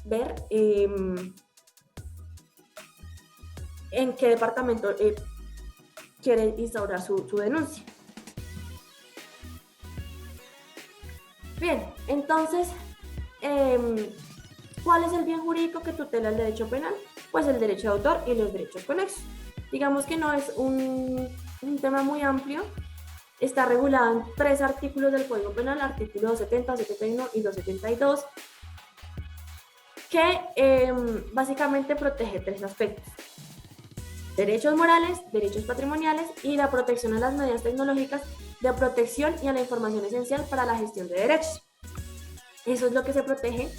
S2: ver en qué departamento quiere instaurar su denuncia. Bien, entonces, ¿cuál es el bien jurídico que tutela el derecho penal? Pues el derecho de autor y los derechos conexos. Digamos que no es un tema muy amplio. Está regulado en 3 artículos del Código Penal, artículos 270, 271 y 272, que básicamente protege 3 aspectos: derechos morales, derechos patrimoniales y la protección a las medidas tecnológicas de protección y a la información esencial para la gestión de derechos. Eso es lo que se protege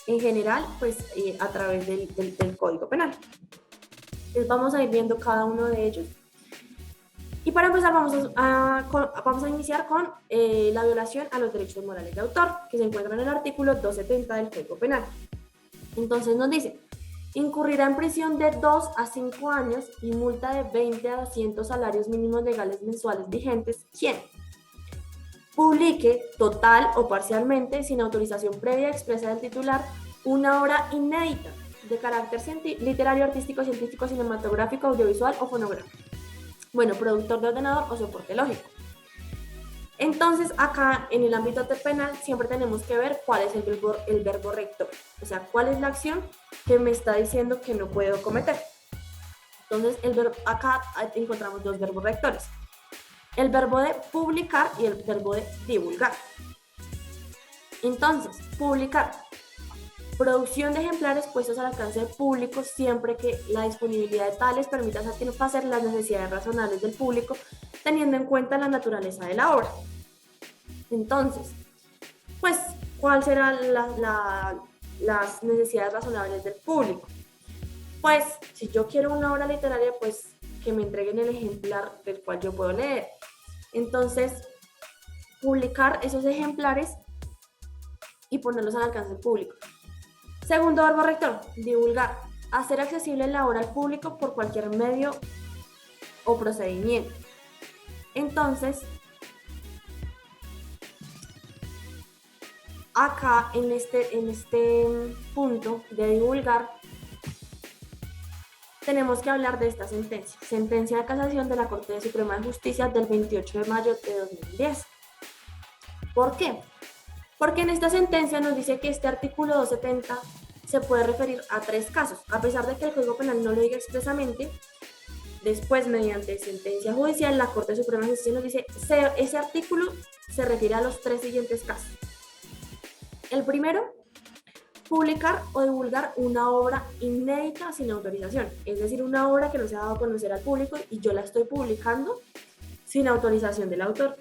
S2: en general, pues a través del Código Penal. Entonces vamos a ir viendo cada uno de ellos. Y para empezar vamos a iniciar con la violación a los derechos morales de autor, que se encuentra en el artículo 270 del Código Penal. Entonces nos dice, incurrirá en prisión de 2 a 5 años y multa de 20 a 200 salarios mínimos legales mensuales vigentes, quien publique total o parcialmente, sin autorización previa expresa del titular, una obra inédita de carácter literario, artístico, científico, cinematográfico, audiovisual o fonográfico. Bueno, productor de ordenador o soporte lógico. Entonces, acá en el ámbito penal siempre tenemos que ver cuál es el verbo rector, o sea, cuál es la acción que me está diciendo que no puedo cometer. Entonces, acá encontramos dos verbos rectores, el verbo de publicar y el verbo de divulgar. Entonces, publicar, producción de ejemplares puestos al alcance del público siempre que la disponibilidad de tales permita satisfacer las necesidades razonables del público, teniendo en cuenta la naturaleza de la obra. Entonces, pues, ¿cuáles serán las necesidades razonables del público? Pues, si yo quiero una obra literaria, pues, que me entreguen el ejemplar del cual yo puedo leer. Entonces, publicar esos ejemplares y ponerlos al alcance del público. Segundo verbo rector, divulgar, hacer accesible la obra al público por cualquier medio o procedimiento. Entonces, acá en este punto de divulgar, tenemos que hablar de esta sentencia de casación de la Corte Suprema de Justicia del 28 de mayo de 2010. ¿Por qué? Porque en esta sentencia nos dice que este artículo 270 se puede referir a 3 casos, a pesar de que el Código Penal no lo diga expresamente. Después, mediante sentencia judicial, la Corte Suprema de Justicia nos dice que ese artículo se refiere a los 3 siguientes casos. El primero, publicar o divulgar una obra inédita sin autorización, es decir, una obra que no se ha dado a conocer al público y yo la estoy publicando sin autorización del autor.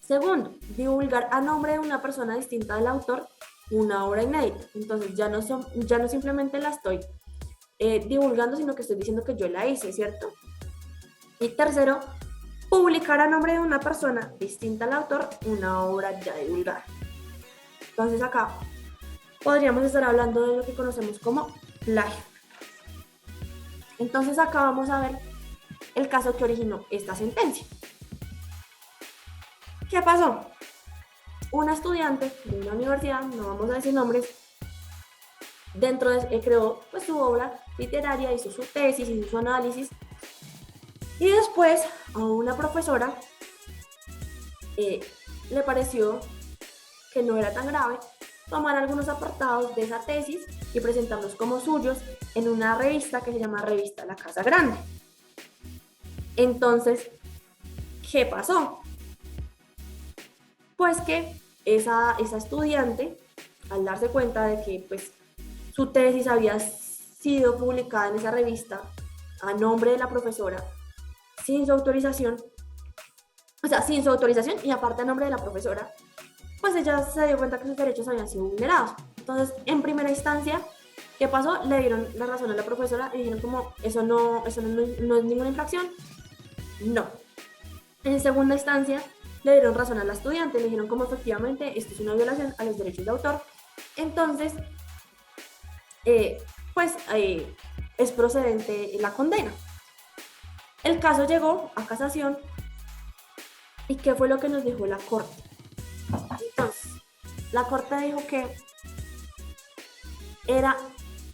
S2: Segundo, divulgar a nombre de una persona distinta del autor una obra inédita. Entonces ya no simplemente la estoy divulgando, sino que estoy diciendo que yo la hice, ¿cierto? Y tercero, publicar a nombre de una persona distinta al autor una obra ya divulgada. Entonces acá podríamos estar hablando de lo que conocemos como plagio. Entonces acá vamos a ver el caso que originó esta sentencia. ¿Qué pasó? Una estudiante de una universidad, no vamos a decir nombres, creó pues, su obra literaria, hizo su tesis, hizo su análisis, y después a una profesora le pareció que no era tan grave tomar algunos apartados de esa tesis y presentarlos como suyos en una revista que se llama Revista La Casa Grande. Entonces, ¿qué pasó? Pues que esa estudiante, al darse cuenta de que pues, su tesis había sido publicada en esa revista a nombre de la profesora, sin su autorización y aparte a nombre de la profesora, pues ella se dio cuenta que sus derechos habían sido vulnerados. Entonces, en primera instancia, ¿qué pasó? Le dieron la razón a la profesora y dijeron como, eso no es ninguna infracción. No. En segunda instancia, le dieron razón a la estudiante, le dijeron como efectivamente esto es una violación a los derechos de autor. Entonces, es procedente la condena. El caso llegó a casación. ¿Y qué fue lo que nos dijo la Corte? Entonces, la Corte dijo que era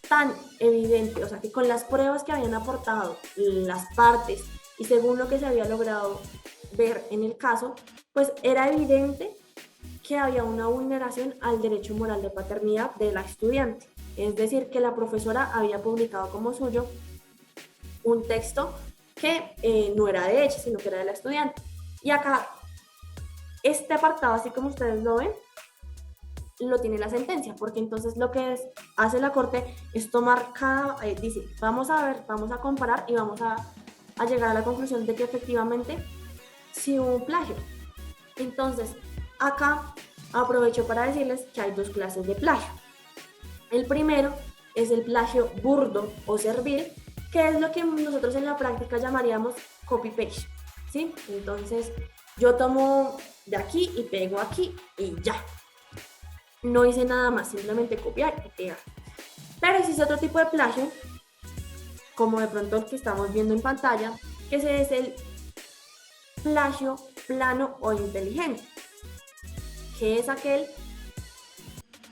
S2: tan evidente, o sea, que con las pruebas que habían aportado las partes y según lo que se había logrado ver en el caso, pues era evidente que había una vulneración al derecho moral de paternidad de la estudiante. Es decir, que la profesora había publicado como suyo un texto que no era de ella, sino que era de la estudiante. Y acá, este apartado, así como ustedes lo ven, lo tiene la sentencia, porque entonces lo que hace la Corte es tomar dice, vamos a ver, vamos a comparar y vamos a llegar a la conclusión de que efectivamente sí hubo un plagio. Entonces, acá aprovecho para decirles que hay 2 clases de plagio. El primero es el plagio burdo o servil, que es lo que nosotros en la práctica llamaríamos copy-paste, ¿sí? Entonces, yo tomo de aquí y pego aquí y ya. No hice nada más, simplemente copiar y pegar. Pero existe otro tipo de plagio, como de pronto el que estamos viendo en pantalla, que ese es el plagio plano o inteligente, que es aquel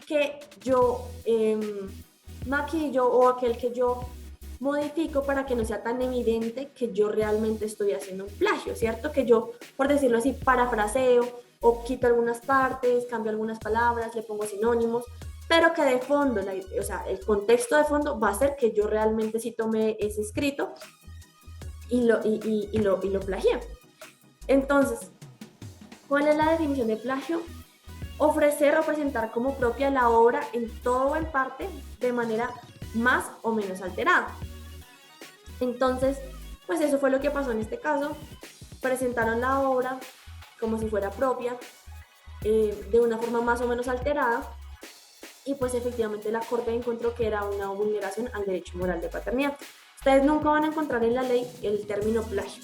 S2: que yo maquillo o aquel que yo modifico para que no sea tan evidente que yo realmente estoy haciendo un plagio, ¿cierto? Que yo, por decirlo así, parafraseo o quito algunas partes, cambio algunas palabras, le pongo sinónimos, pero que de fondo, o sea, el contexto de fondo va a ser que yo realmente sí tomé ese escrito y lo plagié. Entonces, ¿cuál es la definición de plagio? Ofrecer o presentar como propia la obra en todo o en parte de manera más o menos alterada. Entonces, pues eso fue lo que pasó en este caso. Presentaron la obra como si fuera propia, de una forma más o menos alterada, y pues efectivamente la Corte encontró que era una vulneración al derecho moral de paternidad. Ustedes nunca van a encontrar en la ley el término plagio,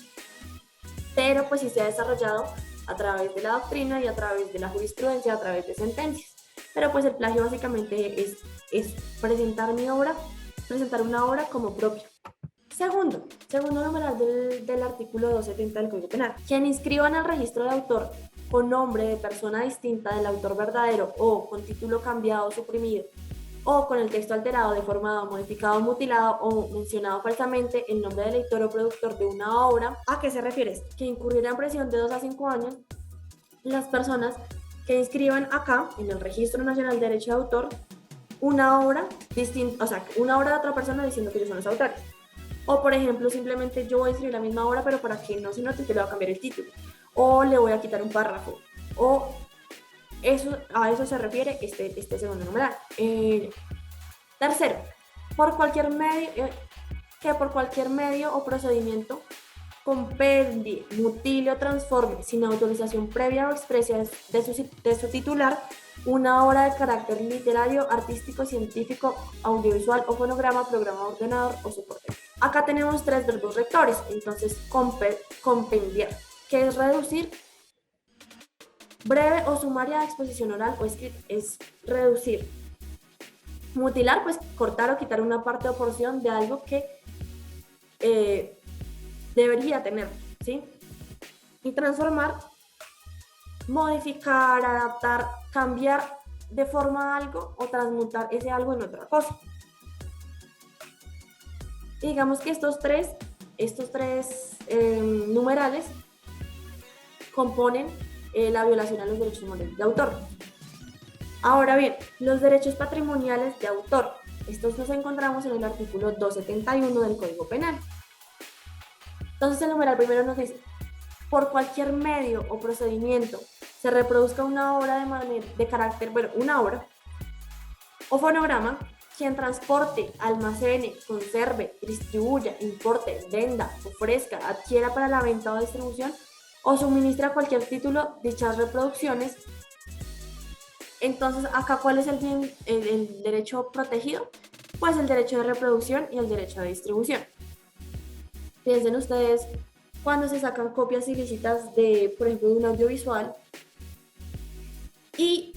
S2: pero pues sí se ha desarrollado a través de la doctrina y a través de la jurisprudencia, a través de sentencias. Pero pues el plagio básicamente es presentar una obra como propia. Segundo numeral del artículo 270 del Código Penal. Quien inscriba en el registro de autor con nombre de persona distinta del autor verdadero o con título cambiado o suprimido o con el texto alterado, deformado, modificado, mutilado o mencionado falsamente el nombre del editor o productor de una obra. ¿A qué se refiere? Que incurrirá en prisión de 2 a 5 años las personas que inscriban acá en el Registro Nacional de Derecho de Autor una obra distinta, o sea, una obra de otra persona diciendo que ellos son los autores. O, por ejemplo, simplemente yo voy a escribir la misma obra, pero para que no se note que le voy a cambiar el título. O le voy a quitar un párrafo. O a eso se refiere este segundo numeral. Tercero, que por cualquier medio o procedimiento compendie, mutile o transforme sin autorización previa o expresa de su titular una obra de carácter literario, artístico, científico, audiovisual o fonograma, programa ordenador o soporte. Acá tenemos 3 verbos rectores, entonces compendiar, que es reducir, breve o sumaria exposición oral o escrita, es reducir. Mutilar, pues cortar o quitar una parte o porción de algo que debería tener, ¿sí? Y transformar, modificar, adaptar, cambiar de forma algo o transmutar ese algo en otra cosa. Y digamos que estos tres numerales componen la violación a los derechos morales de autor. Ahora bien, los derechos patrimoniales de autor, estos los encontramos en el artículo 271 del Código Penal. Entonces el numeral primero nos dice: por cualquier medio o procedimiento se reproduzca una obra de carácter, una obra o fonograma, quien transporte, almacene, conserve, distribuya, importe, venda, ofrezca, adquiera para la venta o distribución o suministra cualquier título dichas reproducciones. Entonces, acá, ¿cuál es el derecho protegido? Pues el derecho de reproducción y el derecho de distribución. Piensen ustedes cuando se sacan copias ilícitas de, por ejemplo, de un audiovisual y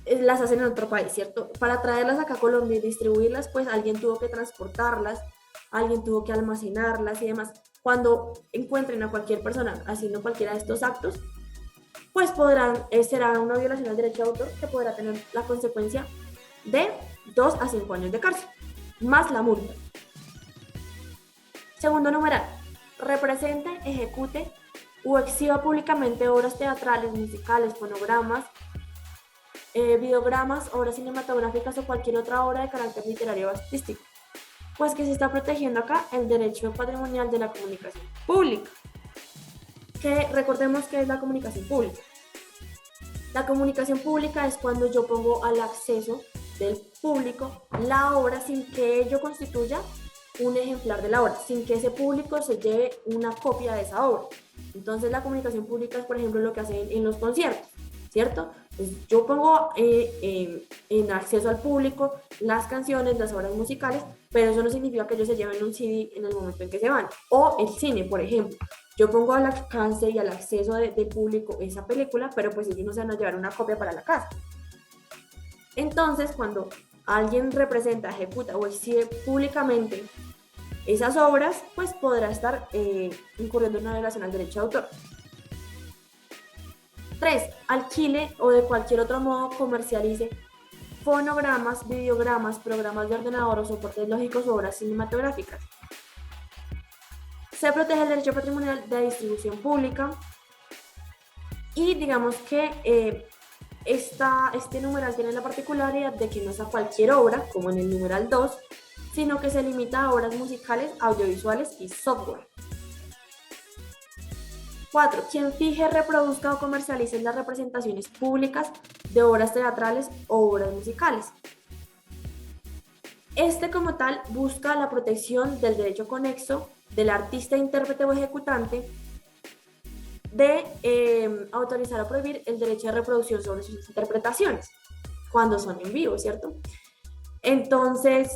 S2: las hacen en otro país, ¿cierto? Para traerlas acá a Colombia y distribuirlas, pues alguien tuvo que transportarlas, alguien tuvo que almacenarlas y demás. Cuando encuentren a cualquier persona haciendo cualquiera de estos actos, pues será una violación al derecho de autor que podrá tener la consecuencia de 2 a 5 años de cárcel, más la multa. Segundo numeral, represente, ejecute o exhiba públicamente obras teatrales, musicales, fonogramas, videogramas, obras cinematográficas o cualquier otra obra de carácter literario o artístico. Pues que se está protegiendo acá el derecho patrimonial de la comunicación pública. Que recordemos que es la comunicación pública. La comunicación pública es cuando yo pongo al acceso del público la obra sin que ello constituya un ejemplar de la obra, sin que ese público se lleve una copia de esa obra. Entonces la comunicación pública es, por ejemplo, lo que hacen en los conciertos. ¿cierto? Pues yo pongo en acceso al público las canciones, las obras musicales, pero eso no significa que ellos se lleven un CD en el momento en que se van. O el cine, por ejemplo. Yo pongo al alcance y al acceso del público esa película, pero pues ellos no se van a llevar una copia para la casa. Entonces, cuando alguien representa, ejecuta o exhibe públicamente esas obras, pues podrá estar incurriendo en una violación al derecho de autor. 3. Alquile o de cualquier otro modo comercialice fonogramas, videogramas, programas de ordenador o soportes lógicos o obras cinematográficas. Se protege el derecho patrimonial de distribución pública y digamos que este numeral tiene la particularidad de que no es a cualquier obra, como en el numeral 2, sino que se limita a obras musicales, audiovisuales y software. 4. Quien fije, reproduzca o comercialice las representaciones públicas de obras teatrales o obras musicales. Este como tal busca la protección del derecho conexo del artista, intérprete o ejecutante de autorizar o prohibir el derecho de reproducción sobre sus interpretaciones cuando son en vivo, ¿cierto? Entonces,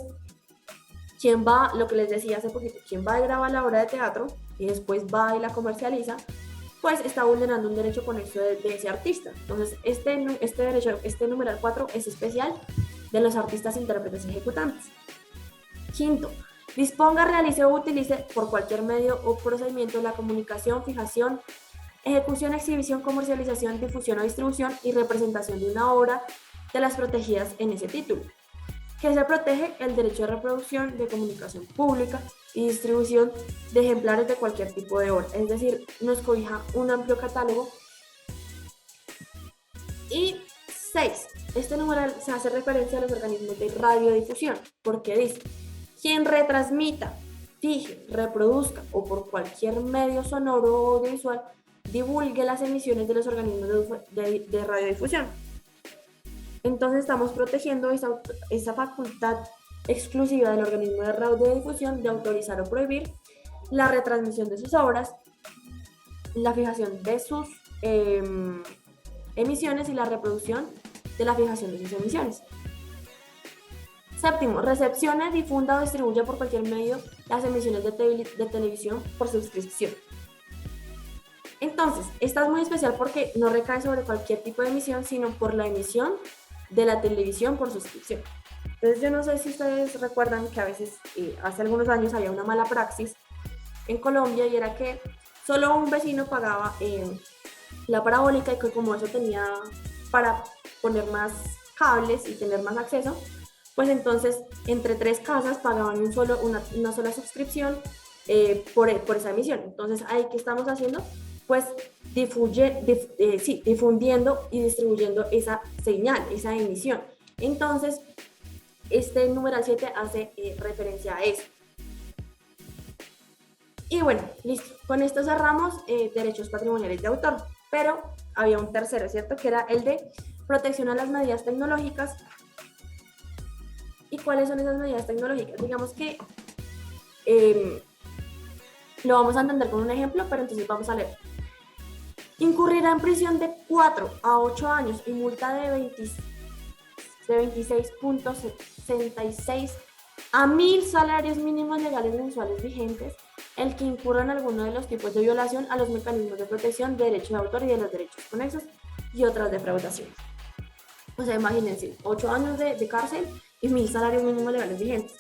S2: quien va, lo que les decía hace poquito, quien va y graba la obra de teatro y después va y la comercializa, pues está vulnerando un derecho conexo de ese artista. Entonces, este numeral 4 es especial de los artistas, intérpretes y ejecutantes. 5. Disponga, realice o utilice por cualquier medio o procedimiento la comunicación, fijación, ejecución, exhibición, comercialización, difusión o distribución y representación de una obra de las protegidas en ese título, que se protege el derecho de reproducción, de comunicación pública y distribución de ejemplares de cualquier tipo de obra, es decir, nos cobija un amplio catálogo. Y 6. Este numeral se hace referencia a los organismos de radiodifusión, porque dice, quien retransmita, fije, reproduzca o por cualquier medio sonoro o audiovisual divulgue las emisiones de los organismos de radiodifusión. Entonces estamos protegiendo esa facultad exclusiva del organismo de radiodifusión de autorizar o prohibir la retransmisión de sus obras, la fijación de sus emisiones y la reproducción de la fijación de sus emisiones. 7. Recepcione, difunda o distribuye por cualquier medio las emisiones de televisión por suscripción. Entonces, esta es muy especial porque no recae sobre cualquier tipo de emisión, sino por la emisión de la televisión por suscripción. Entonces, yo no sé si ustedes recuerdan que a veces, hace algunos años, había una mala praxis en Colombia y era que solo un vecino pagaba la parabólica y que como eso tenía para poner más cables y tener más acceso, pues entonces entre 3 casas pagaban una sola suscripción por esa emisión. Entonces, ahí ¿qué estamos haciendo? Pues difundiendo y distribuyendo esa señal, esa emisión. Entonces, este numeral 7 hace referencia a eso. Y bueno, listo. Con esto cerramos derechos patrimoniales de autor. Pero había un tercero, ¿cierto? Que era el de protección a las medidas tecnológicas. ¿Y cuáles son esas medidas tecnológicas? Digamos que lo vamos a entender con un ejemplo, pero entonces vamos a leer. Incurrirá en prisión de 4 a 8 años y multa de 26.66 a 1.000 salarios mínimos legales mensuales vigentes el que incurra en alguno de los tipos de violación a los mecanismos de protección de derecho de autor y de los derechos conexos y otras defraudaciones. O sea, imagínense, 8 años de cárcel y 1.000 salarios mínimos legales vigentes.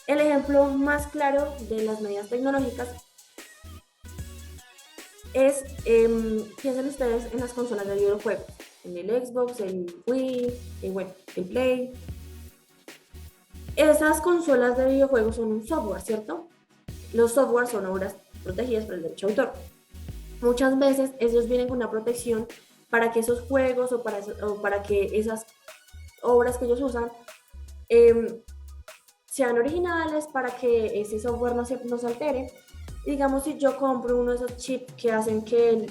S2: El ejemplo más claro de las medidas tecnológicas es, piensen ustedes en las consolas de videojuegos, en el Xbox, el Wii, el Play. Esas consolas de videojuegos son un software, ¿cierto? Los softwares son obras protegidas por el derecho de autor. Muchas veces ellos vienen con una protección para que esos juegos o para que esas obras que ellos usan sean originales, para que ese software no se altere. Digamos, si yo compro uno de esos chips que hacen que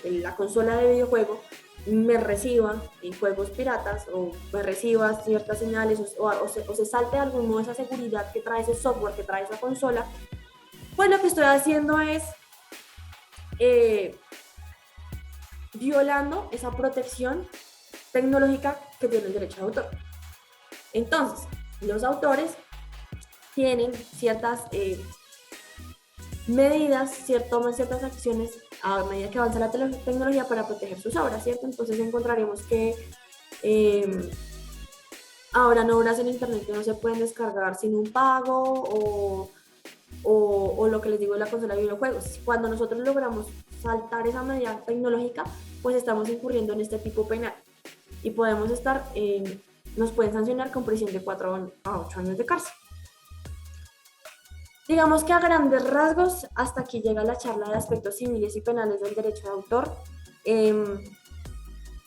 S2: la consola de videojuego me reciba juegos piratas o me reciba ciertas señales o se salte de algún modo esa seguridad que trae ese software, que trae esa consola, pues lo que estoy haciendo es violando esa protección tecnológica que tiene el derecho de autor. Entonces, los autores tienen ciertas medidas, toman ciertas acciones a medida que avanza la tecnología para proteger sus obras, ¿cierto? Entonces encontraremos que ahora no obras en internet que no se pueden descargar sin un pago o lo que les digo de la consola de videojuegos. Cuando nosotros logramos saltar esa medida tecnológica, pues estamos incurriendo en este tipo penal y podemos nos pueden sancionar con prisión de 4 a 8 años de cárcel. Digamos que a grandes rasgos, hasta aquí llega la charla de aspectos civiles y penales del derecho de autor.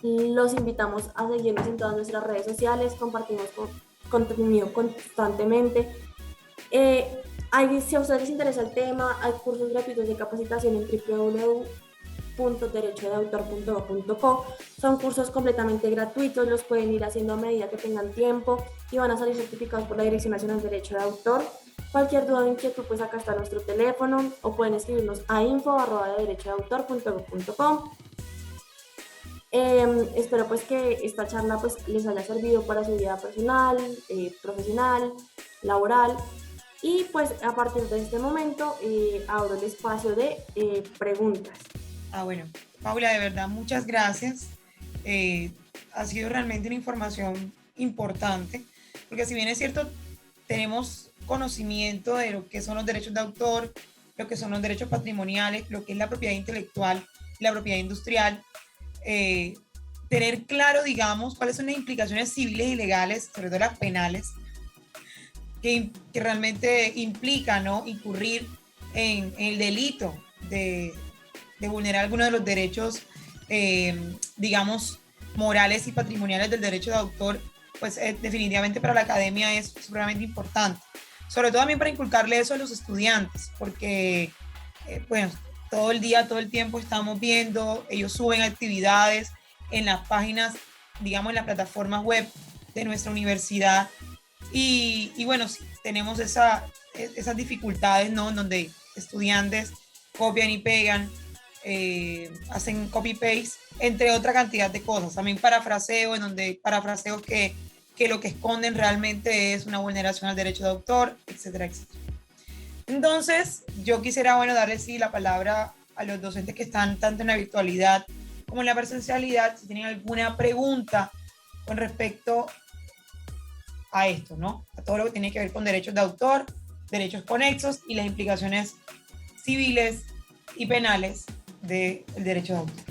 S2: Los invitamos a seguirnos en todas nuestras redes sociales, compartimos contenido constantemente. Si a ustedes les interesa el tema, hay cursos gratuitos de capacitación en www.derechodeautor.co. Son cursos completamente gratuitos, los pueden ir haciendo a medida que tengan tiempo y van a salir certificados por la Dirección Nacional de Derecho de Autor. Cualquier duda o inquietud, pues acá está nuestro teléfono o pueden escribirnos a info@derechodeautor.co. Espero pues que esta charla pues les haya servido para su vida personal, profesional, laboral. Y pues a partir de este momento abro el espacio de preguntas.
S1: Bueno, Paula, de verdad, muchas gracias. Ha sido realmente una información importante, porque si bien es cierto, tenemos conocimiento de lo que son los derechos de autor, lo que son los derechos patrimoniales, lo que es la propiedad intelectual, la propiedad industrial, tener claro, digamos, cuáles son las implicaciones civiles y legales, sobre todo las penales, que realmente implica, ¿no?, incurrir en el delito de vulnerar algunos de los derechos, digamos, morales y patrimoniales del derecho de autor, pues definitivamente para la academia es supremamente importante. Sobre todo también para inculcarle eso a los estudiantes, porque, bueno, todo el día, todo el tiempo estamos viendo, ellos suben actividades en las páginas, digamos, en las plataformas web de nuestra universidad. Y bueno, sí, tenemos esas dificultades, ¿no?, en donde estudiantes copian y pegan, hacen copy-paste, entre otra cantidad de cosas. También parafraseo, en donde parafraseos que lo que esconden realmente es una vulneración al derecho de autor, etcétera, etcétera. Entonces, yo quisiera, bueno, darle sí la palabra a los docentes que están tanto en la virtualidad como en la presencialidad, si tienen alguna pregunta con respecto a esto, ¿no? A todo lo que tiene que ver con derechos de autor, derechos conexos y las implicaciones civiles y penales del derecho de autor.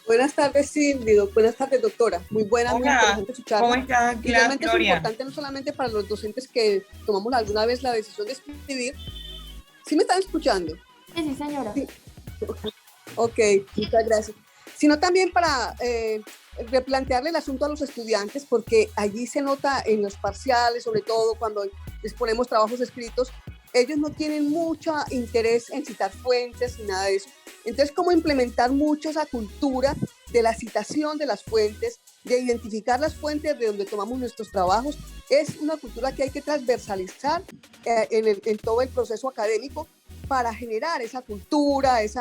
S3: Buenas tardes, Cindy. Buenas tardes, doctora. Muy buena, muy interesante su charla.
S1: ¿Cómo está,
S3: y realmente es importante no solamente para los docentes que tomamos alguna vez la decisión de escribir. ¿Sí me están escuchando?
S2: Sí, señora.
S3: Sí. Ok, muchas gracias. Sino también para replantearle el asunto a los estudiantes, porque allí se nota en los parciales, sobre todo cuando les ponemos trabajos escritos, ellos no tienen mucho interés en citar fuentes ni nada de eso. Entonces, ¿cómo implementar mucho esa cultura de la citación de las fuentes, de identificar las fuentes de donde tomamos nuestros trabajos? Es una cultura que hay que transversalizar en todo el proceso académico para generar esa cultura, ese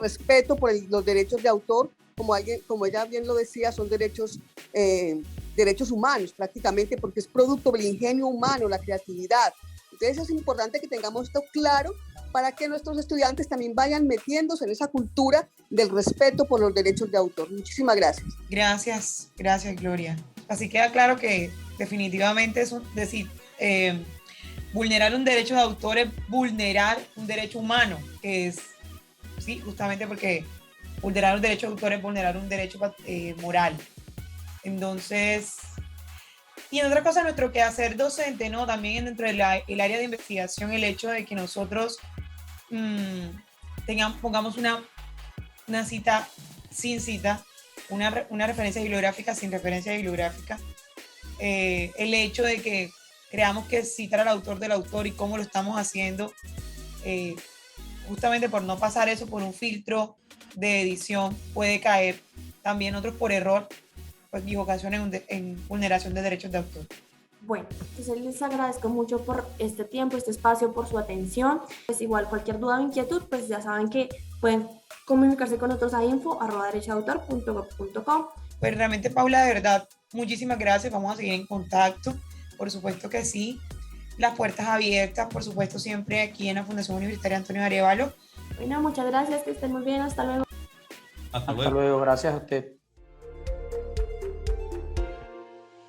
S3: respeto por los derechos de autor. Como ella bien lo decía, son derechos humanos prácticamente, porque es producto del ingenio humano, la creatividad. Entonces es importante que tengamos esto claro para que nuestros estudiantes también vayan metiéndose en esa cultura del respeto por los derechos de autor. Muchísimas gracias.
S1: Gracias, Gloria. Así queda claro que definitivamente es decir, vulnerar un derecho de autor es vulnerar un derecho humano, que es, sí, justamente porque vulnerar un derecho de autor es vulnerar un derecho moral. Entonces, y en otra cosa, nuestro quehacer docente, ¿no? También dentro del área de investigación, el hecho de que nosotros pongamos una cita sin cita, una referencia bibliográfica sin referencia bibliográfica, el hecho de que creamos que citar al autor del autor y cómo lo estamos haciendo, justamente por no pasar eso por un filtro de edición, puede caer también otros por error, pues equivocación en vulneración de derechos de autor.
S2: Bueno, entonces les agradezco mucho por este tiempo, este espacio, por su atención. Pues igual cualquier duda o inquietud, pues ya saben que pueden comunicarse con nosotros a info@derechodeautor.gov.co.
S1: Pues realmente, Paula, de verdad, muchísimas gracias. Vamos a seguir en contacto. Por supuesto que sí. Las puertas abiertas, por supuesto, siempre aquí en la Fundación Universitaria Antonio Arévalo.
S2: Bueno, muchas gracias, que estén muy bien, hasta luego.
S4: Hasta luego, gracias a usted.